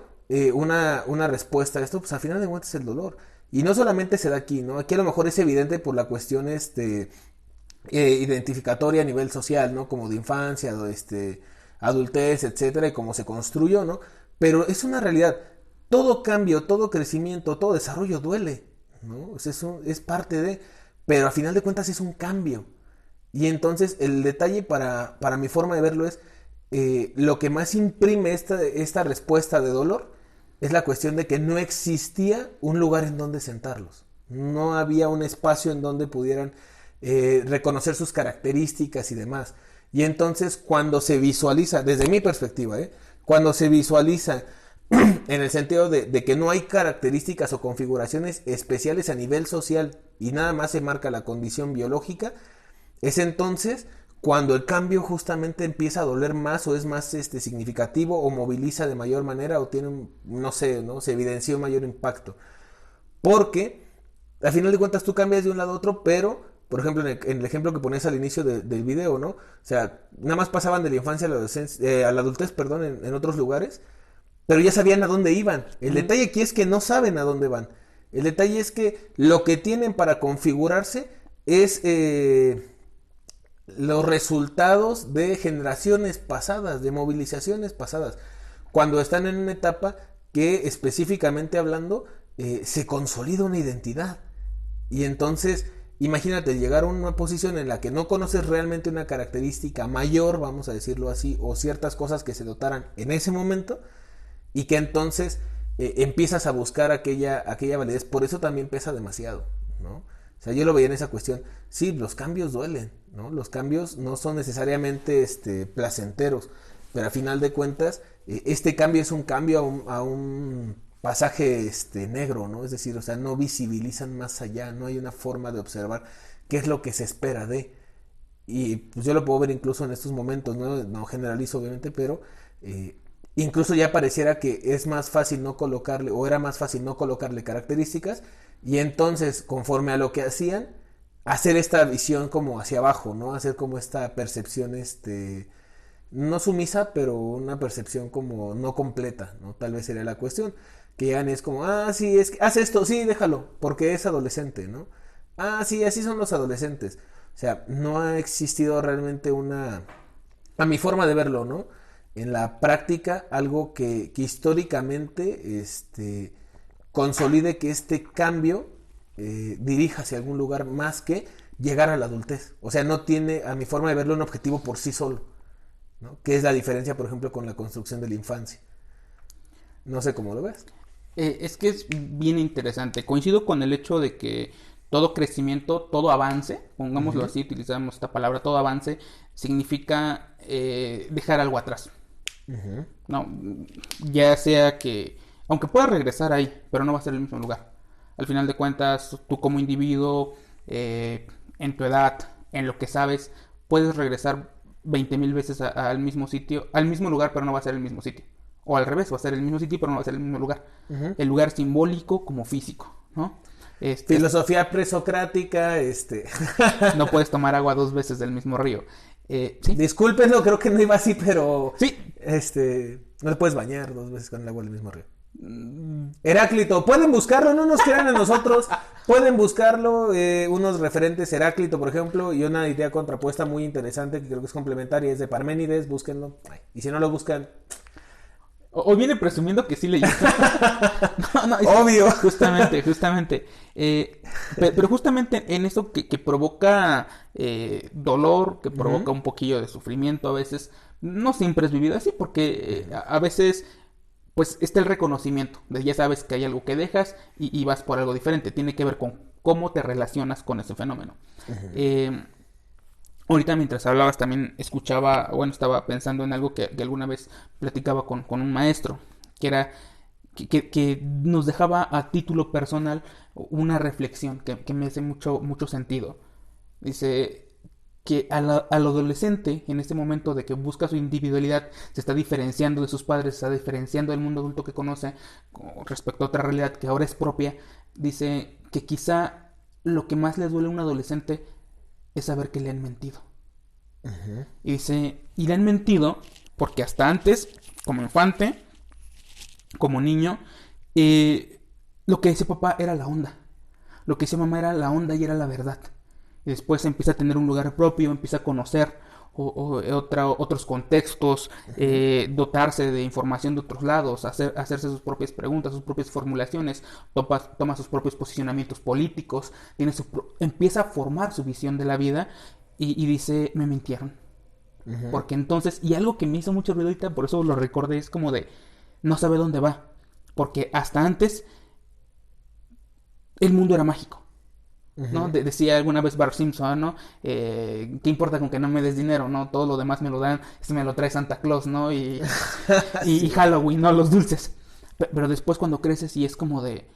una respuesta a esto, pues al final de cuentas es el dolor. Y no solamente se da aquí, ¿no? Aquí a lo mejor es evidente por la cuestión identificatoria a nivel social, ¿no? Como de infancia, adultez, etcétera, y cómo se construyó, ¿no? Pero es una realidad. Todo cambio, todo crecimiento, todo desarrollo duele, ¿no? Es parte de, pero a final de cuentas es un cambio. Y entonces el detalle para mi forma de verlo es, lo que más imprime esta respuesta de dolor es la cuestión de que no existía un lugar en donde sentarlos. No había un espacio en donde pudieran reconocer sus características y demás. Y entonces cuando se visualiza, desde mi perspectiva, cuando se visualiza en el sentido de que no hay características o configuraciones especiales a nivel social y nada más se marca la condición biológica, es entonces cuando el cambio justamente empieza a doler más o es más significativo o moviliza de mayor manera o tiene no sé, ¿no? Se evidencia un mayor impacto. Porque al final de cuentas tú cambias de un lado a otro, pero por ejemplo en el ejemplo que pones al inicio del video, ¿no? O sea, nada más pasaban de la infancia a la adolescencia, a la adultez, perdón, en otros lugares, pero ya sabían a dónde iban. El detalle aquí es que no saben a dónde van. El detalle es que lo que tienen para configurarse es los resultados de generaciones pasadas, de movilizaciones pasadas, cuando están en una etapa que específicamente hablando se consolida una identidad. Y entonces, imagínate llegar a una posición en la que no conoces realmente una característica mayor, vamos a decirlo así, o ciertas cosas que se dotaran en ese momento, y que entonces empiezas a buscar aquella validez. Por eso también pesa demasiado, ¿no? O sea, yo lo veía en esa cuestión. Sí, los cambios duelen, ¿no? Los cambios no son necesariamente placenteros, pero a final de cuentas, este cambio es un cambio a un pasaje negro, ¿no? Es decir, o sea, no visibilizan más allá, no hay una forma de observar qué es lo que se espera de. Y pues yo lo puedo ver incluso en estos momentos, no generalizo obviamente, pero incluso ya pareciera que es más fácil no colocarle, o era más fácil no colocarle características, y entonces, conforme a lo que hacían, hacer esta visión como hacia abajo, ¿no? Hacer como esta percepción, no sumisa, pero una percepción como no completa, ¿no? Tal vez sería la cuestión. Que llegan y es como, sí, haz esto, sí, déjalo, porque es adolescente, ¿no? Sí, así son los adolescentes. O sea, no ha existido realmente a mi forma de verlo, ¿no? En la práctica, algo que históricamente, consolide que este cambio dirija hacia algún lugar más que llegar a la adultez. O sea, no tiene, a mi forma de verlo, un objetivo por sí solo, ¿no? Que es la diferencia, por ejemplo, con la construcción de la infancia. No sé cómo lo ves. Es que es bien interesante. Coincido con el hecho de que todo crecimiento, todo avance, pongámoslo así, utilizamos esta palabra, todo avance, significa dejar algo atrás. No, ya sea que, aunque puedas regresar ahí, pero no va a ser el mismo lugar. Al final de cuentas, tú como individuo, en tu edad, en lo que sabes, puedes regresar 20,000 veces al mismo sitio, al mismo lugar, pero no va a ser el mismo sitio. O al revés, va a ser el mismo sitio, pero no va a ser el mismo lugar. El lugar simbólico como físico, ¿no? Filosofía presocrática, No puedes tomar agua 2 veces del mismo río. ¿Sí? Discúlpenlo, creo que no iba así, pero... Sí. No te puedes bañar 2 veces con el agua del mismo río. Heráclito, pueden buscarlo, no nos crean a nosotros, pueden buscarlo, unos referentes, Heráclito por ejemplo, y una idea contrapuesta muy interesante que creo que es complementaria, es de Parménides, búsquenlo, y si no lo buscan... O viene presumiendo que sí leyó. No, obvio. Justamente. Pero justamente en eso que provoca dolor, que provoca un poquillo de sufrimiento a veces, no siempre es vivido así, porque a veces pues está el reconocimiento, de ya sabes que hay algo que dejas y vas por algo diferente. Tiene que ver con cómo te relacionas con ese fenómeno. Ahorita mientras hablabas también estaba pensando en algo que alguna vez platicaba con un maestro, que era que nos dejaba a título personal una reflexión que me hace mucho sentido. Dice que al adolescente, en este momento de que busca su individualidad, se está diferenciando de sus padres, se está diferenciando del mundo adulto que conoce con respecto a otra realidad que ahora es propia, dice que quizá lo que más le duele a un adolescente es saber que le han mentido. Y dice, y le han mentido porque hasta antes, como infante, como niño, lo que decía papá era la onda, lo que decía mamá era la onda y era la verdad. Y después empieza a tener un lugar propio, empieza a conocer otros contextos, dotarse de información de otros lados, hacerse sus propias preguntas, sus propias formulaciones, toma sus propios posicionamientos políticos, empieza a formar su visión de la vida y dice, me mintieron. Uh-huh. Porque entonces, y algo que me hizo mucho ruido ahorita, por eso lo recordé, es como de, no sabe dónde va. Porque hasta antes, el mundo era mágico. ¿No? Decía alguna vez Bart Simpson, ¿no? ¿Qué importa con que no me des dinero, ¿no? Todo lo demás me lo dan, me lo trae Santa Claus, ¿no? Y sí. Y Halloween, ¿no? Los dulces. Pero después cuando creces y es como de,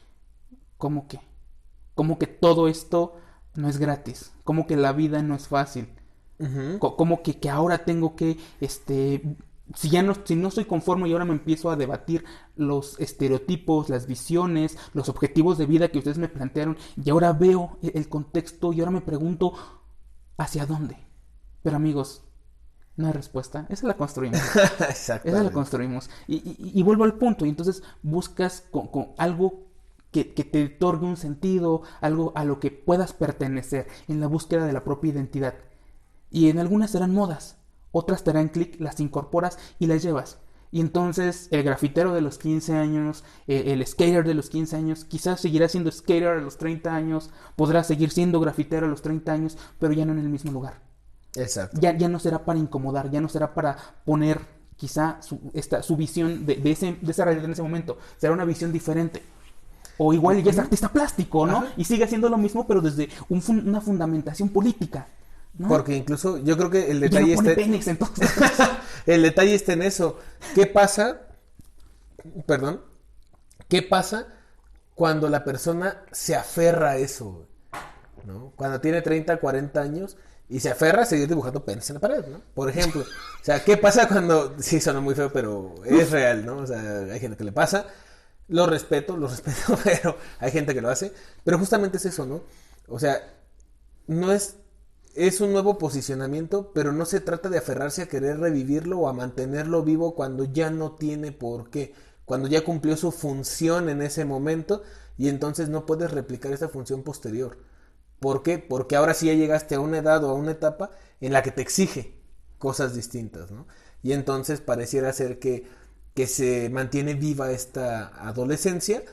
¿cómo que todo esto no es gratis? ¿Cómo que la vida no es fácil? Uh-huh. ¿Cómo que ahora tengo que, si no soy conforme y ahora me empiezo a debatir los estereotipos, las visiones, los objetivos de vida que ustedes me plantearon, y ahora veo el contexto y ahora me pregunto ¿hacia dónde? Pero amigos, no hay respuesta, esa la construimos. Esa la construimos. Y vuelvo al punto, y entonces buscas con algo que te otorgue un sentido, algo a lo que puedas pertenecer en la búsqueda de la propia identidad. Y en algunas serán modas. Otras te dan clic, las incorporas y las llevas. Y entonces el grafitero de los 15 años, el skater de los 15 años, quizás seguirá siendo skater a los 30 años, podrá seguir siendo grafitero a los 30 años, pero ya no en el mismo lugar. Exacto. Ya no será para incomodar, ya no será para poner quizá su visión de esa realidad en ese momento. Será una visión diferente. O igual ya es artista plástico, ¿no? Ajá. Y sigue haciendo lo mismo, pero desde una fundamentación política. ¿No? Porque incluso yo creo que el detalle está Penex, entonces. el detalle está en eso. ¿Qué pasa cuando la persona se aferra a eso, ¿no? Cuando tiene 30, 40 años y se aferra a seguir dibujando penes en la pared, ¿no? Por ejemplo. O sea, ¿qué pasa cuando... Sí, suena muy feo, pero es real, ¿no? O sea, hay gente que le pasa. Lo respeto, pero hay gente que lo hace. Pero justamente es eso, ¿no? O sea, no es un nuevo posicionamiento, pero no se trata de aferrarse a querer revivirlo o a mantenerlo vivo cuando ya no tiene por qué, cuando ya cumplió su función en ese momento y entonces no puedes replicar esa función posterior. ¿Por qué? Porque ahora sí ya llegaste a una edad o a una etapa en la que te exige cosas distintas, ¿no? Y entonces pareciera ser que se mantiene viva esta adolescencia,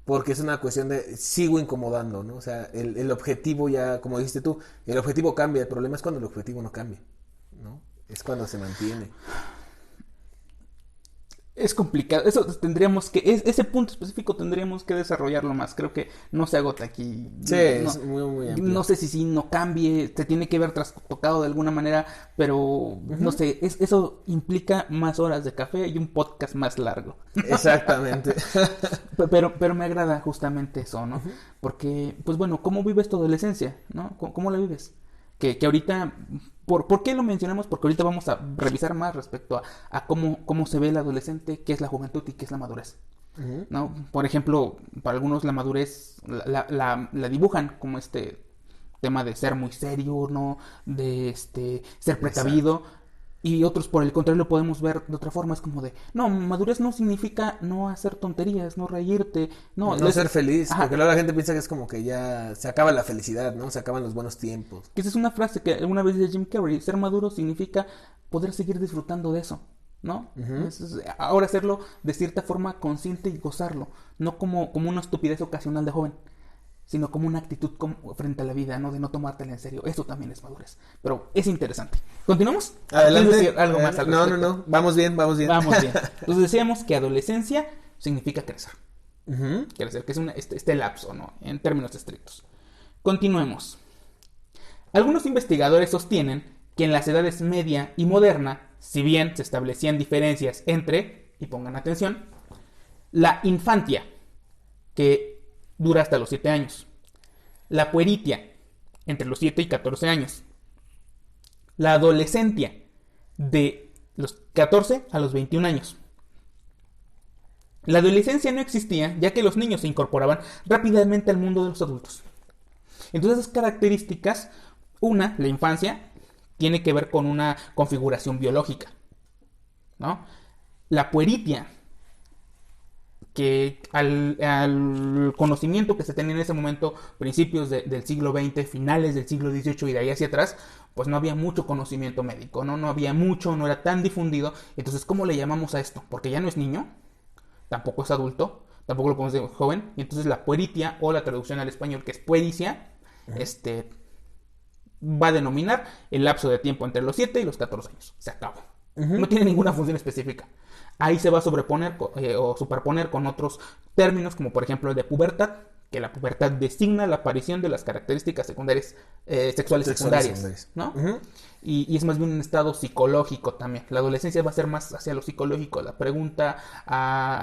porque es una cuestión de sigo incomodando, ¿no? O sea, el objetivo ya, como dijiste tú, el objetivo cambia. El problema es cuando el objetivo no cambia, ¿no? Es cuando se mantiene. Es complicado. Eso tendríamos que... ese punto específico tendríamos que desarrollarlo más. Creo que no se agota aquí. Sí, es muy, muy amplio. No sé si no cambie. Se tiene que ver trastocado de alguna manera. Pero, no sé. Eso implica más horas de café y un podcast más largo. Exactamente. pero me agrada justamente eso, ¿no? Porque, pues bueno, ¿cómo vives tu adolescencia? ¿No? ¿Cómo la vives? Que ahorita... ¿Por qué lo mencionamos? Porque ahorita vamos a revisar más respecto a cómo se ve el adolescente, qué es la juventud y qué es la madurez. Uh-huh. ¿No? Por ejemplo, para algunos la madurez la dibujan como este tema de ser muy serio, ¿no? De ser precavido. Exacto. Y otros, por el contrario, lo podemos ver de otra forma. Es como de, no, madurez no significa no hacer tonterías, no reírte, no ser feliz. Ajá. Porque luego la gente piensa que es como que ya se acaba la felicidad, ¿no? Se acaban los buenos tiempos. Que esa es una frase que alguna vez dice Jim Carrey: ser maduro significa poder seguir disfrutando de eso, ¿no? Uh-huh. Ahora hacerlo de cierta forma consciente y gozarlo, no como una estupidez ocasional de joven, sino como una actitud frente a la vida, ¿no? De no tomártela en serio. Eso también es madurez. Pero es interesante. ¿Continuamos? Adelante. Decir algo más al respecto? No. Vamos bien. Vamos bien. Entonces decíamos que adolescencia significa crecer. Uh-huh. Crecer, que es este lapso, ¿no? En términos estrictos. Continuemos. Algunos investigadores sostienen que en las edades media y moderna, si bien se establecían diferencias entre, y pongan atención, la infancia, que dura hasta los 7 años. La pueritia, entre los 7 y 14 años. La adolescencia, de los 14 a los 21 años. La adolescencia no existía, ya que los niños se incorporaban rápidamente al mundo de los adultos. Entonces, esas características, la infancia, tiene que ver con una configuración biológica, ¿no? La pueritia que al conocimiento que se tenía en ese momento, principios del siglo XX, finales del siglo XVIII y de ahí hacia atrás, pues no había mucho conocimiento médico, ¿no? No había mucho, no era tan difundido. Entonces, ¿cómo le llamamos a esto? Porque ya no es niño, tampoco es adulto, tampoco lo podemos decir joven, y entonces la pueritia, o la traducción al español, que es puericia, va a denominar el lapso de tiempo entre los 7 y los 14 años. Se acabó. No tiene ninguna función específica. Ahí se va a sobreponer o superponer con otros términos, como por ejemplo el de pubertad, que la pubertad designa la aparición de las características secundarias, sexuales secundarias, ¿no? Y es más bien un estado psicológico también. La adolescencia va a ser más hacia lo psicológico, la pregunta,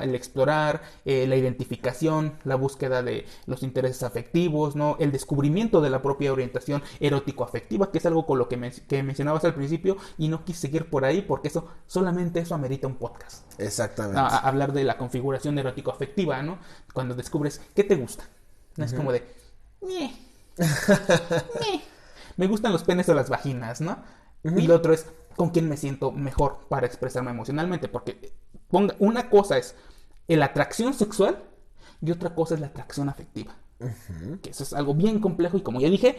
el explorar, la identificación, la búsqueda de los intereses afectivos, ¿no? El descubrimiento de la propia orientación erótico-afectiva, que es algo con lo que mencionabas al principio, y no quise seguir por ahí porque solamente eso amerita un podcast. Exactamente. Hablar de la configuración erótico-afectiva, ¿no? Cuando descubres qué te gusta. No es como de... me gustan los penes o las vaginas, ¿no? Y lo otro es con quién me siento mejor para expresarme emocionalmente. Porque una cosa es la atracción sexual y otra cosa es la atracción afectiva. Que eso es algo bien complejo y, como ya dije,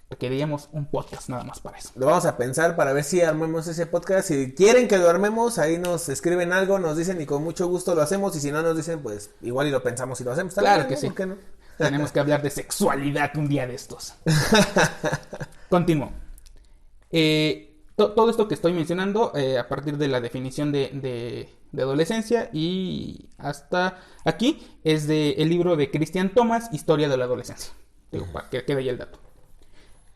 requeríamos un podcast nada más para eso. Lo vamos a pensar para ver si armemos ese podcast. Si quieren que lo armemos, ahí nos escriben algo, nos dicen y con mucho gusto lo hacemos. Y si no nos dicen, pues igual y lo pensamos y lo hacemos. Claro que sí. ¿Por qué no? Tenemos que hablar de sexualidad un día de estos. Continúo. Todo esto que estoy mencionando, a partir de la definición de adolescencia y hasta aquí, es del libro de Christian Thomas, Historia de la Adolescencia. Digo, para que quede ahí el dato.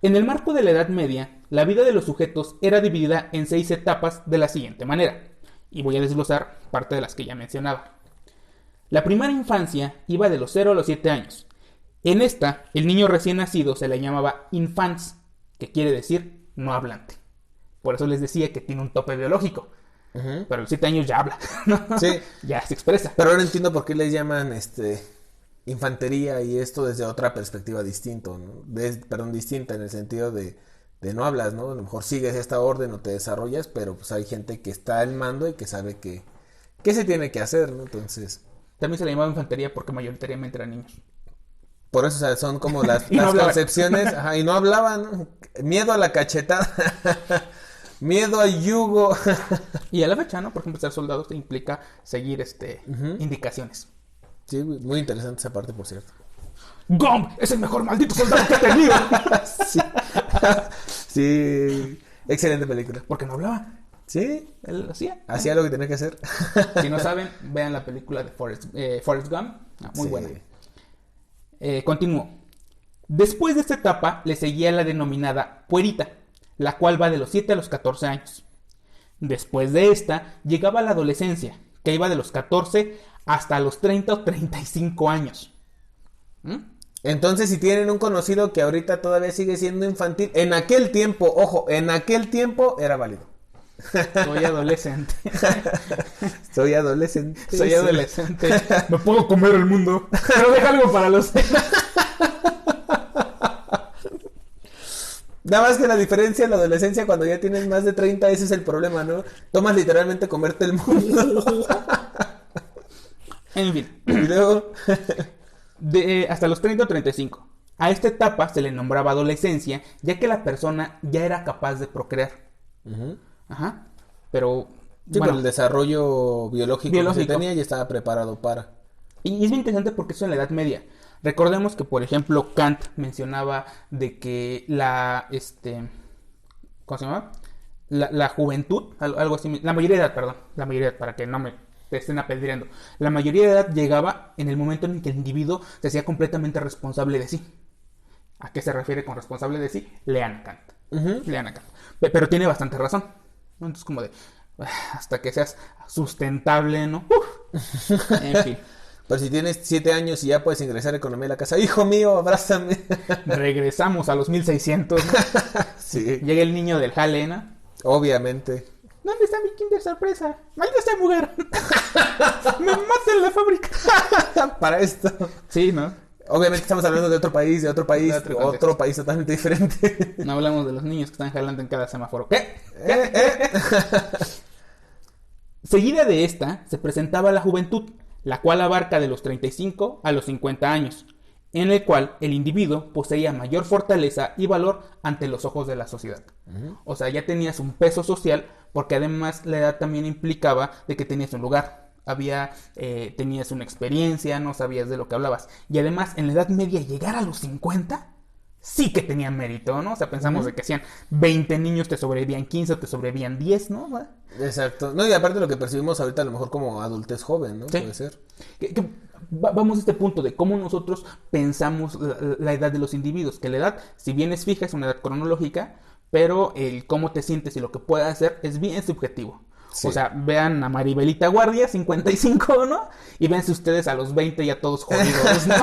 En el marco de la Edad Media, la vida de los sujetos era dividida en 6 etapas de la siguiente manera, y voy a desglosar parte de las que ya mencionaba. La primera infancia iba de los 0 a los 7 años. En esta, el niño recién nacido se le llamaba infans, que quiere decir no hablante. Por eso les decía que tiene un tope biológico. Pero a los 7 años ya habla, ¿no? Sí. Ya se expresa. Pero ahora entiendo por qué les llaman infantería y esto desde otra perspectiva distinta, ¿no? Distinta en el sentido de no hablas, ¿no? A lo mejor sigues esta orden o te desarrollas, pero pues hay gente que está al mando y que sabe qué se tiene que hacer, ¿no? Entonces... También se le llamaba infantería porque mayoritariamente eran niños. Por eso, o sea, son como las concepciones, y no hablaban, ¿no? Miedo a la cachetada, miedo al yugo. Y a la fecha, ¿no? Por ejemplo, ser soldado te implica seguir indicaciones. Sí, muy interesante esa parte, por cierto. ¡Gump! ¡Es el mejor maldito soldado que he tenido! Sí. Sí, excelente película. Porque no hablaba. Sí, él hacía. Hacía lo que tenía que hacer. Si no saben, vean la película de Forrest Gump. Muy buena. Continúo. Después de esta etapa le seguía la denominada puerita, la cual va de los 7 a los 14 años. Después de esta llegaba la adolescencia, que iba de los 14 hasta los 30 o 35 años. Entonces, si tienen un conocido que ahorita todavía sigue siendo infantil, en aquel tiempo, ojo, en aquel tiempo era válido. Soy adolescente. Soy adolescente. Soy adolescente. Me puedo comer el mundo. Pero deja algo para los... Nada más que la diferencia en la adolescencia, cuando ya tienes más de 30, ese es el problema, ¿no? Tomas literalmente comerte el mundo. En fin. Y luego... hasta los 30 o 35. A esta etapa se le nombraba adolescencia, ya que la persona ya era capaz de procrear. Ajá. Pero... Sí, bueno, el desarrollo biológico que se tenía ya estaba preparado para... Y es muy interesante porque eso en la Edad Media. Recordemos que, por ejemplo, Kant mencionaba de que ¿cómo se llama? La juventud, algo así, la mayoría de edad, perdón, la mayoría de edad, para que no me estén apedreando. La mayoría de edad llegaba en el momento en que el individuo se hacía completamente responsable de sí. ¿A qué se refiere con responsable de sí? Lean a Kant. Lean a Kant. Pero tiene bastante razón. Entonces, como de, hasta que seas sustentable, ¿no? En fin. Pero si tienes 7 años y ya puedes ingresar a economía de la casa, hijo mío, abrázame. Regresamos a los 1600, ¿no? Sí. Llega el niño del jale, ¿no? Obviamente. ¿Dónde está mi Kinder sorpresa? ¡Maldita sea mujer! ¡Me mata en la fábrica! Para esto. Sí, ¿no? Obviamente estamos hablando de otro país otro país totalmente diferente. No hablamos de los niños que están jalando en cada semáforo. ¿Qué? Seguida de esta, se presentaba la juventud, la cual abarca de los 35 a los 50 años, en el cual el individuo poseía mayor fortaleza y valor ante los ojos de la sociedad. O sea, ya tenías un peso social, porque además la edad también implicaba de que tenías un lugar, tenías una experiencia, no sabías de lo que hablabas. Y además, en la Edad Media, llegar a los 50 sí que tenía mérito, ¿no? O sea, pensamos de que hacían 20 niños, te sobrevivían 15 o te sobrevivían 10, ¿no? Exacto. No, y aparte lo que percibimos ahorita a lo mejor como adultez joven, ¿no? Sí. Puede ser. Vamos a este punto de cómo nosotros pensamos la edad de los individuos, que la edad, si bien es fija, es una edad cronológica, pero el cómo te sientes y lo que puedes hacer es bien subjetivo. Sí. O sea, vean a Maribelita Guardia, 55, ¿no? Y véanse ustedes a los 20 ya todos jodidos, ¿no?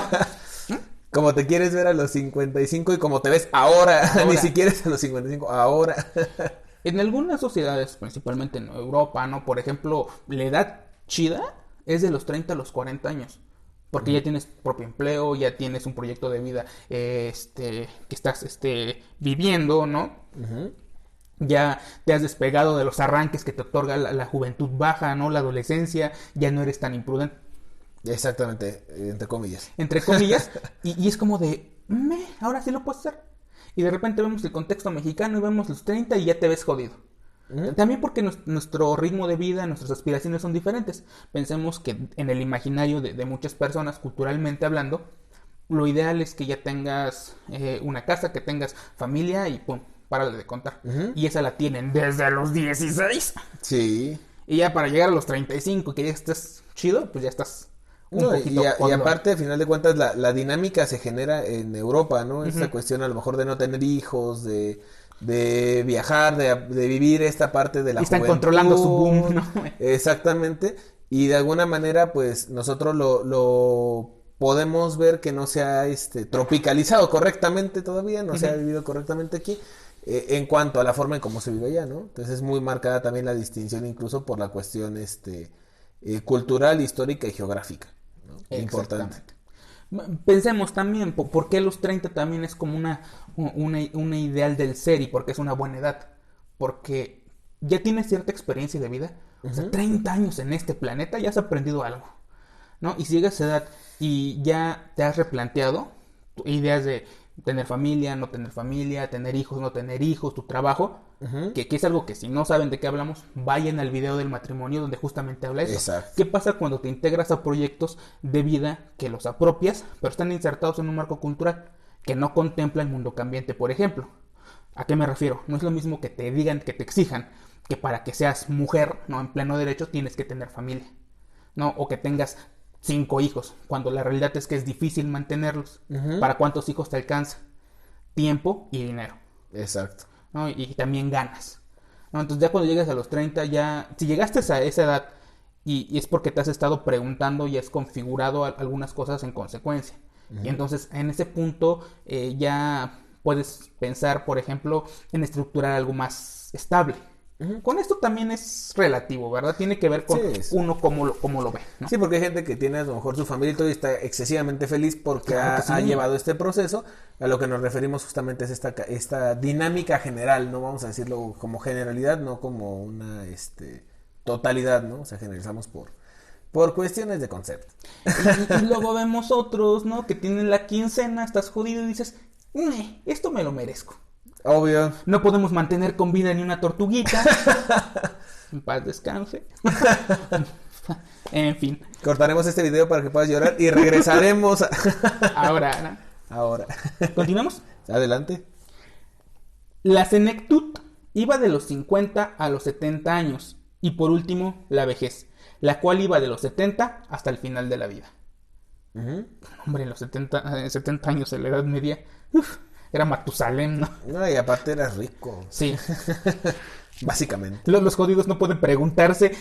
Como te quieres ver a los 55 y como te ves ahora. Ni siquiera es a los 55, ahora. En algunas sociedades, principalmente en Europa, ¿no? Por ejemplo, la edad chida es de los 30 a los 40 años. Porque ya tienes propio empleo, ya tienes un proyecto de vida que estás viviendo, ¿no? Ya te has despegado de los arranques que te otorga la juventud baja, ¿no? La adolescencia, ya no eres tan imprudente. Exactamente, entre comillas. Entre comillas, y es como de, ahora sí lo puedes hacer. Y de repente vemos el contexto mexicano y vemos los 30 y ya te ves jodido. También porque nuestro ritmo de vida, nuestras aspiraciones son diferentes. Pensemos que en el imaginario de muchas personas, culturalmente hablando, lo ideal es que ya tengas una casa, que tengas familia y pum, párale de contar. Y esa la tienen desde los 16. Sí. Y ya para llegar a los 35, que ya estés chido, pues ya estás un poquito y aparte, al final de cuentas, la dinámica se genera en Europa, ¿no? Esta cuestión a lo mejor de no tener hijos, de viajar, de vivir esta parte de la juventud. Están controlando su boom, ¿no? Exactamente. Y de alguna manera, pues, nosotros lo podemos ver que no se ha tropicalizado correctamente todavía, no se ha vivido correctamente aquí, en cuanto a la forma en cómo se vive allá, ¿no? Entonces es muy marcada también la distinción, incluso por la cuestión cultural, histórica y geográfica, ¿no? Importante. Pensemos también, ¿por qué los 30 también es como una ideal del ser y por qué es una buena edad? Porque ya tienes cierta experiencia de vida, o sea, 30 años en este planeta, ya has aprendido algo, ¿no? Y si llegas a esa edad y ya te has replanteado ideas de tener familia, no tener familia, tener hijos, no tener hijos, tu trabajo, que es algo que si no saben de qué hablamos, vayan al video del matrimonio donde justamente habla eso. Exacto. ¿Qué pasa cuando te integras a proyectos de vida que los apropias, pero están insertados en un marco cultural que no contempla el mundo cambiante, por ejemplo? ¿A qué me refiero? No es lo mismo que te digan, que te exijan que para que seas mujer, no en pleno derecho, tienes que tener familia, ¿no? O que tengas 5 hijos, cuando la realidad es que es difícil mantenerlos. ¿Para cuántos hijos te alcanza? Tiempo y dinero. Exacto. ¿No? Y también ganas, ¿no? Entonces ya cuando llegas a los 30, ya, si llegaste a esa edad y es porque te has estado preguntando y has configurado algunas cosas en consecuencia. Y entonces en ese punto ya puedes pensar, por ejemplo, en estructurar algo más estable. Con esto también es relativo, ¿verdad? Tiene que ver con uno cómo lo ve, ¿no? Sí, porque hay gente que tiene a lo mejor su familia y todo y está excesivamente feliz porque ha llevado este proceso. A lo que nos referimos justamente es esta dinámica general, no vamos a decirlo como generalidad, no como una totalidad, ¿no? O sea, generalizamos por cuestiones de concepto. Y luego vemos otros, ¿no? Que tienen la quincena, estás jodido y dices, esto me lo merezco. Obvio. No podemos mantener con vida ni una tortuguita. En paz descanse. En fin. Cortaremos este video para que puedas llorar y regresaremos. Ahora, ¿no? Ahora. ¿Continuamos? Adelante. La senectud iba de los 50 a los 70 años. Y por último, la vejez, la cual iba de los 70 hasta el final de la vida. Hombre, en los 70 años en la Edad Media... Era Matusalén, ¿no? No, y aparte eras rico. Sí. Básicamente. Los jodidos no pueden preguntarse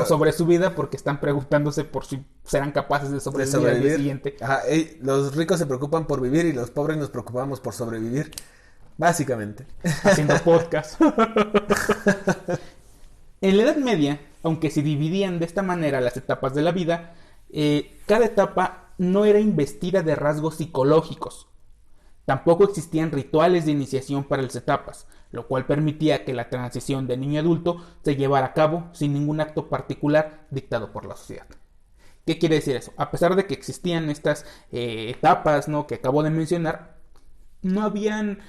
sobre su vida porque están preguntándose por si serán capaces de sobrevivir al día siguiente. Ajá, los ricos se preocupan por vivir y los pobres nos preocupamos por sobrevivir. Básicamente. Haciendo podcast. En la Edad Media, aunque se dividían de esta manera las etapas de la vida, cada etapa no era investida de rasgos psicológicos. Tampoco existían rituales de iniciación para las etapas, lo cual permitía que la transición de niño a adulto se llevara a cabo sin ningún acto particular dictado por la sociedad. ¿Qué quiere decir eso? A pesar de que existían estas etapas, ¿no?, que acabo de mencionar, no habían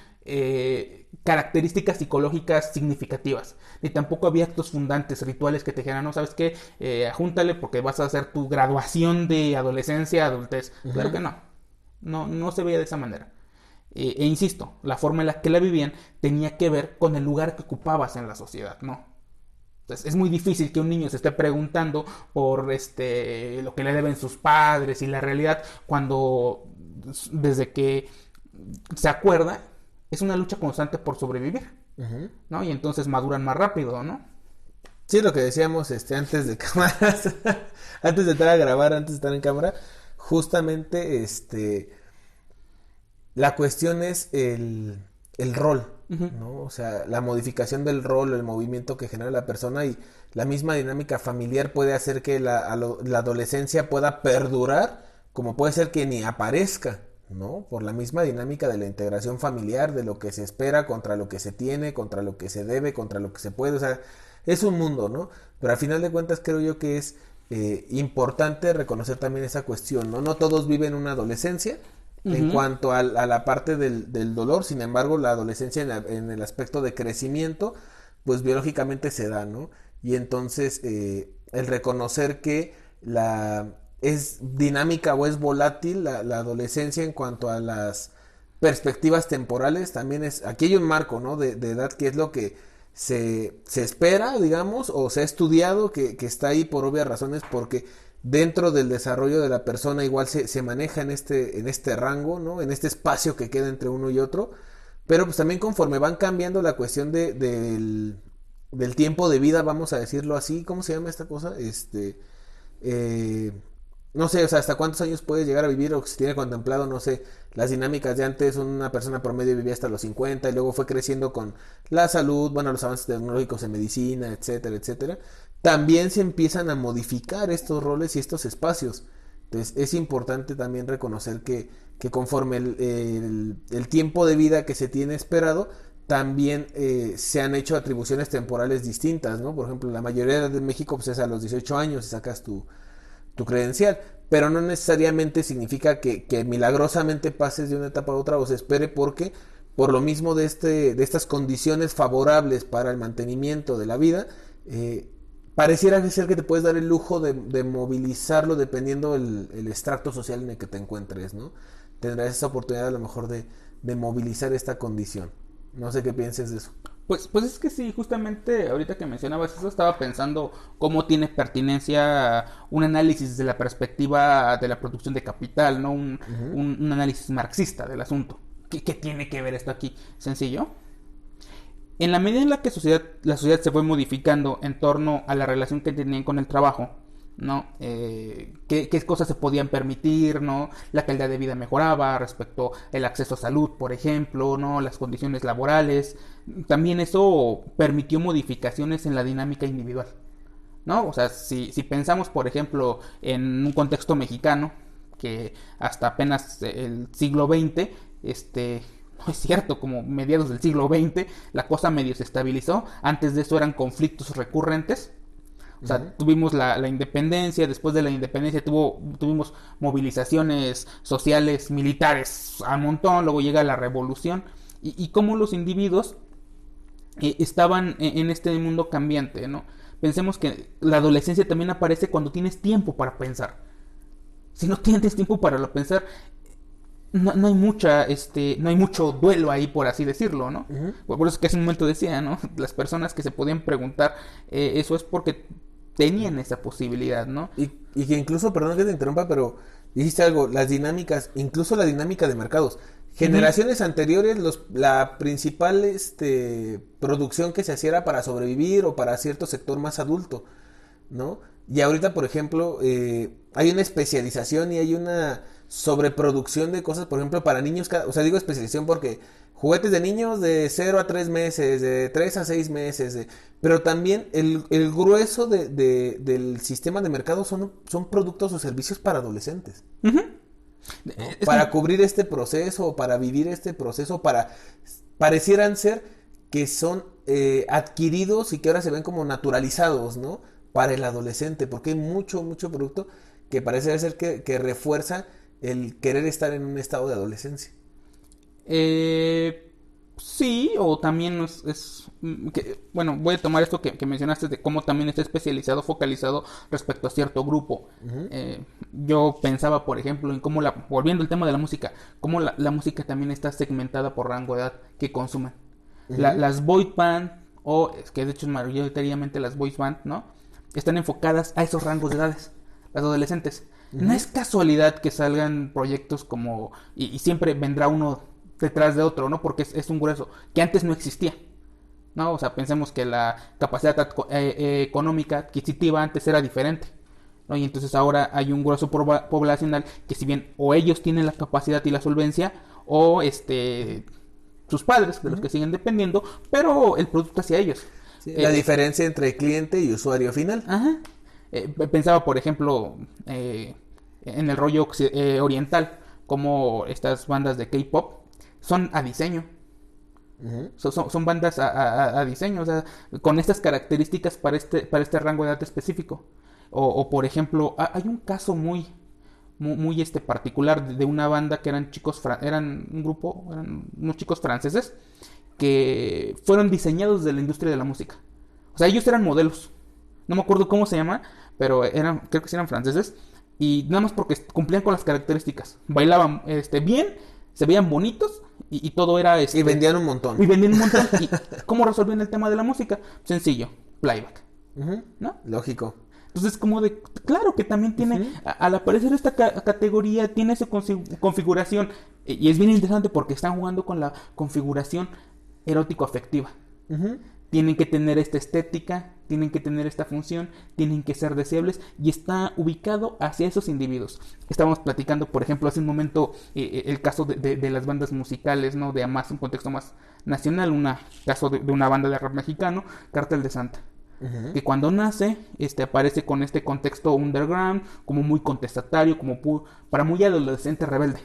características psicológicas significativas, ni tampoco había actos fundantes, rituales que te dijeran, no, ¿sabes qué? Júntale porque vas a hacer tu graduación de adolescencia a adultez. Uh-huh. Claro que no se veía de esa manera. E insisto, la forma en la que la vivían tenía que ver con el lugar que ocupabas en la sociedad, ¿no? Entonces, es muy difícil que un niño se esté preguntando por lo que le deben sus padres y la realidad, cuando desde que se acuerda es una lucha constante por sobrevivir, uh-huh, ¿no? Y entonces maduran más rápido, ¿no? Sí, lo que decíamos antes de cámaras, antes de entrar a grabar, antes de estar en cámara, justamente la cuestión es el rol, uh-huh, ¿no? O sea, la modificación del rol, el movimiento que genera la persona, y la misma dinámica familiar puede hacer que la adolescencia pueda perdurar, como puede ser que ni aparezca, ¿no? Por la misma dinámica de la integración familiar, de lo que se espera contra lo que se tiene, contra lo que se debe, contra lo que se puede, o sea, es un mundo, ¿no? Pero al final de cuentas creo yo que es importante reconocer también esa cuestión, ¿no? No todos viven una adolescencia, uh-huh, en cuanto a la parte del dolor. Sin embargo, la adolescencia en el aspecto de crecimiento, pues biológicamente se da, ¿no? Y entonces el reconocer que es dinámica o es volátil la adolescencia en cuanto a las perspectivas temporales, también aquí hay un marco, ¿no? de edad, que es lo que se espera, digamos, o se ha estudiado, que está ahí por obvias razones, porque dentro del desarrollo de la persona igual se maneja en este rango, ¿no? En este espacio que queda entre uno y otro, pero pues también conforme van cambiando la cuestión del tiempo de vida, vamos a decirlo así, ¿cómo se llama esta cosa? No sé, o sea, hasta cuántos años puedes llegar a vivir, o si tiene contemplado, no sé, las dinámicas de antes, una persona promedio vivía hasta los 50 y luego fue creciendo con la salud, bueno, los avances tecnológicos en medicina, etcétera, etcétera. También se empiezan a modificar estos roles y estos espacios. Entonces es importante también reconocer que conforme el tiempo de vida que se tiene esperado, también se han hecho atribuciones temporales distintas, ¿no? Por ejemplo, la mayoría de México pues es a los 18 años y sacas tu credencial, pero no necesariamente significa que milagrosamente pases de una etapa a otra o se espere, porque por lo mismo de estas condiciones favorables para el mantenimiento de la vida, pareciera ser que te puedes dar el lujo de movilizarlo dependiendo el extracto social en el que te encuentres, ¿no? Tendrás esa oportunidad a lo mejor de movilizar esta condición. No sé qué pienses de eso. Pues es que sí, justamente ahorita que mencionabas eso, estaba pensando cómo tiene pertinencia un análisis desde la perspectiva de la producción de capital, ¿no? Uh-huh. Un análisis marxista del asunto. ¿Qué tiene que ver esto aquí? Sencillo. En la medida en la que la sociedad se fue modificando en torno a la relación que tenían con el trabajo, ¿no? ¿Qué cosas se podían permitir, ¿no? La calidad de vida mejoraba respecto al acceso a salud, por ejemplo, ¿no? Las condiciones laborales. También eso permitió modificaciones en la dinámica individual, ¿no? O sea, si pensamos, por ejemplo, en un contexto mexicano, que hasta apenas el siglo XX, no es cierto, como mediados del siglo XX, la cosa medio se estabilizó. Antes de eso eran conflictos recurrentes. O sea, uh-huh, tuvimos la independencia, después de la independencia tuvimos movilizaciones sociales, militares a montón, luego llega la revolución, y cómo los individuos estaban en este mundo cambiante, ¿no? Pensemos que la adolescencia también aparece cuando tienes tiempo para pensar. Si no tienes tiempo para pensar, no hay mucho duelo ahí, por así decirlo, ¿no? Uh-huh. Por eso es que hace un momento decía, ¿no? Las personas que se podían preguntar, eso es porque tenían esa posibilidad, ¿no? Y que incluso, perdón que te interrumpa, pero dijiste algo, las dinámicas, incluso la dinámica de mercados. Generaciones, uh-huh, anteriores, la principal producción que se hacía era para sobrevivir o para cierto sector más adulto, ¿no? Y ahorita, por ejemplo, hay una especialización y hay una sobreproducción de cosas, por ejemplo, para niños, o sea, digo especialización porque juguetes de niños de 0 a 3 meses, de 3 a 6 meses, pero también el grueso del sistema de mercado son productos o servicios para adolescentes. Uh-huh. ¿No? Para cubrir este proceso, o para vivir este proceso, parecieran ser que son adquiridos y que ahora se ven como naturalizados, ¿no? Para el adolescente, porque hay mucho producto que parece ser que refuerza el querer estar en un estado de adolescencia. Sí, o también bueno, voy a tomar esto que mencionaste de cómo también está especializado, focalizado respecto a cierto grupo. Yo pensaba, por ejemplo, en cómo volviendo al tema de la música, cómo la música también está segmentada por rango de edad que consumen. Las boy band, o es que de hecho mayoritariamente las boys band, ¿no? Están enfocadas a esos rangos de edades, las adolescentes. No es casualidad que salgan proyectos como, y siempre vendrá uno detrás de otro, ¿no? Porque es un grueso que antes no existía, ¿no? O sea, pensemos que la capacidad económica adquisitiva antes era diferente, ¿no? Y entonces ahora hay un grueso poblacional que, si bien o ellos tienen la capacidad y la solvencia, o sus padres, de los que siguen dependiendo, pero el producto hacia ellos. Sí, la diferencia entre cliente y usuario final. Ajá. Pensaba, por ejemplo, en el rollo oriental, como estas bandas de K-pop son a diseño. Son bandas a diseño, o sea, con estas características para este rango de edad específico. O por ejemplo, hay un caso muy particular de una banda que eran eran unos chicos franceses que fueron diseñados de la industria de la música. O sea, ellos eran modelos. No me acuerdo cómo se llama, pero creo que sí eran franceses. Y nada más porque cumplían con las características. Bailaban bien, se veían bonitos y todo era... y vendían un montón. ¿Y cómo resolvían el tema de la música? Sencillo, playback. ¿No? Lógico. Entonces, como claro que también tiene, al aparecer esta categoría, tiene su configuración. Y es bien interesante porque están jugando con la configuración erótico-afectiva. Tienen que tener esta estética, tienen que tener esta función, tienen que ser deseables, y está ubicado hacia esos individuos. Estábamos platicando, por ejemplo, hace un momento, el caso de las bandas musicales, ¿no? De un contexto más nacional, un caso de una banda de rap mexicano, Cártel de Santa. Que cuando nace, aparece con este contexto underground, como muy contestatario, para muy adolescente rebelde.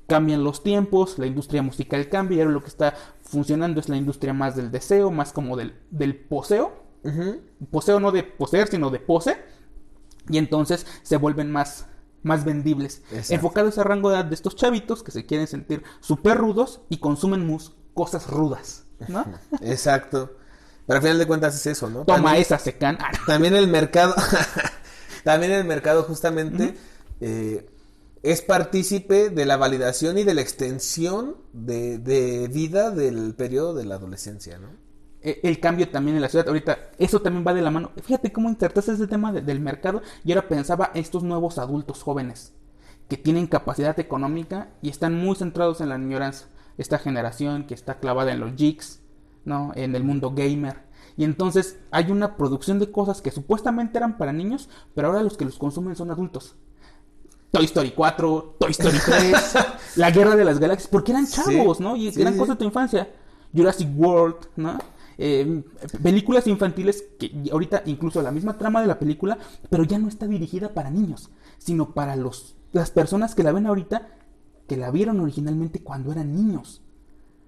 Cambian los tiempos, la industria musical cambia, y ahora lo que está funcionando es la industria más del deseo, más como del poseo. Poseo no de poseer, sino de pose. Y entonces se vuelven más vendibles. Exacto. Enfocados a rango de edad de estos chavitos que se quieren sentir súper rudos y consumen cosas rudas, ¿no? Exacto. Pero al final de cuentas es eso, ¿no? Toma también, esa secan. También el mercado, justamente es partícipe de la validación y de la extensión de vida del periodo de la adolescencia, ¿no? El cambio también en la ciudad, ahorita, eso también va de la mano. Fíjate cómo insertaste ese tema del mercado, y ahora pensaba en estos nuevos adultos jóvenes que tienen capacidad económica y están muy centrados en la añoranza. Esta generación que está clavada en los geeks, ¿no? En el mundo gamer. Y entonces hay una producción de cosas que supuestamente eran para niños, pero ahora los que los consumen son adultos. Toy Story 4, Toy Story 3, La Guerra de las Galaxias, porque eran chavos, ¿no? Y eran cosas de tu infancia. Jurassic World, ¿no? Películas infantiles que ahorita incluso la misma trama de la película, pero ya no está dirigida para niños, sino para las personas que la ven ahorita, que la vieron originalmente cuando eran niños,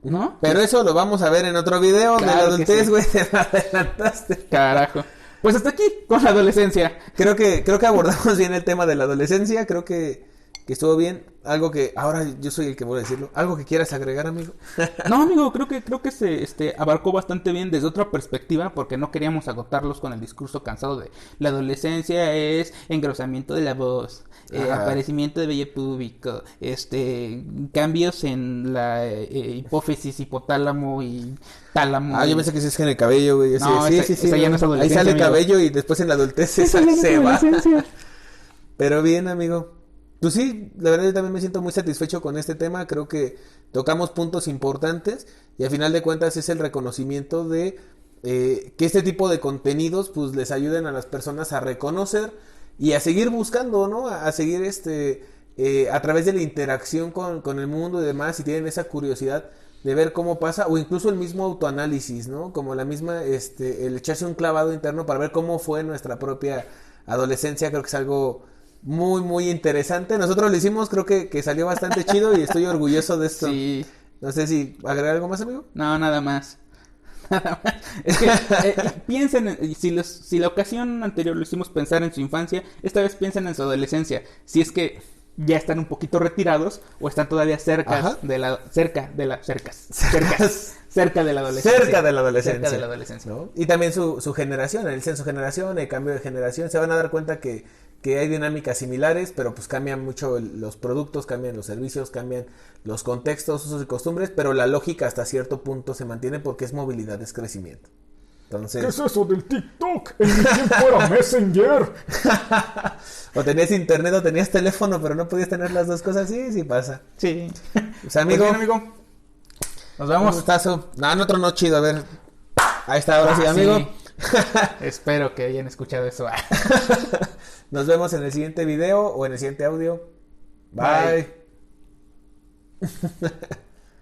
¿no? Pero eso lo vamos a ver en otro video. Claro, de la adultez, güey, te adelantaste. Carajo. Pues hasta aquí con la adolescencia. Creo que abordamos bien el tema de la adolescencia. Creo que estuvo bien. Algo que ahora yo soy el que voy a decirlo. ¿Algo que quieras agregar, amigo? No, amigo, creo que se abarcó bastante bien desde otra perspectiva, porque no queríamos agotarlos con el discurso cansado de la adolescencia es engrosamiento de la voz, aparecimiento de vello púbico, cambios en la hipófisis, hipotálamo y tálamo. Yo pensé que ese es en el cabello, güey. No, sí. Esa ya no es adolescencia, ahí sale amigo. Cabello y después en la adultez se va. Pero bien, amigo. Pues sí, la verdad yo también me siento muy satisfecho con este tema. Creo que tocamos puntos importantes y al final de cuentas es el reconocimiento de que este tipo de contenidos pues les ayuden a las personas a reconocer y a seguir buscando, ¿no? A seguir a través de la interacción con el mundo y demás, si tienen esa curiosidad de ver cómo pasa, o incluso el mismo autoanálisis, ¿no? Como la misma, el echarse un clavado interno para ver cómo fue nuestra propia adolescencia. Creo que es algo muy, muy interesante. Nosotros lo hicimos, creo que salió bastante chido y estoy orgulloso de esto. Sí. No sé si agregar algo más, amigo. No, nada más. Nada más. Es que piensen, si la ocasión anterior lo hicimos pensar en su infancia, esta vez piensen en su adolescencia. Si es que ya están un poquito retirados o están todavía cerca de la adolescencia. Cerca de la adolescencia. ¿No? Y también su generación, el censo generación, el cambio de generación, se van a dar cuenta que hay dinámicas similares, pero pues cambian mucho los productos, cambian los servicios, cambian los contextos, usos y costumbres, pero la lógica hasta cierto punto se mantiene porque es movilidad, es crecimiento. Entonces... ¿Qué es eso del TikTok? En mi tiempo era Messenger. O tenías internet o tenías teléfono, pero no podías tener las dos cosas. Sí pasa. Sí. Pues, amigo. Pues bien, amigo. Nos vemos. Un gustazo. No, otro no chido, a ver. Ahí está, ahora sí, amigo. Sí. Espero que hayan escuchado eso. Nos vemos en el siguiente video o en el siguiente audio. Bye.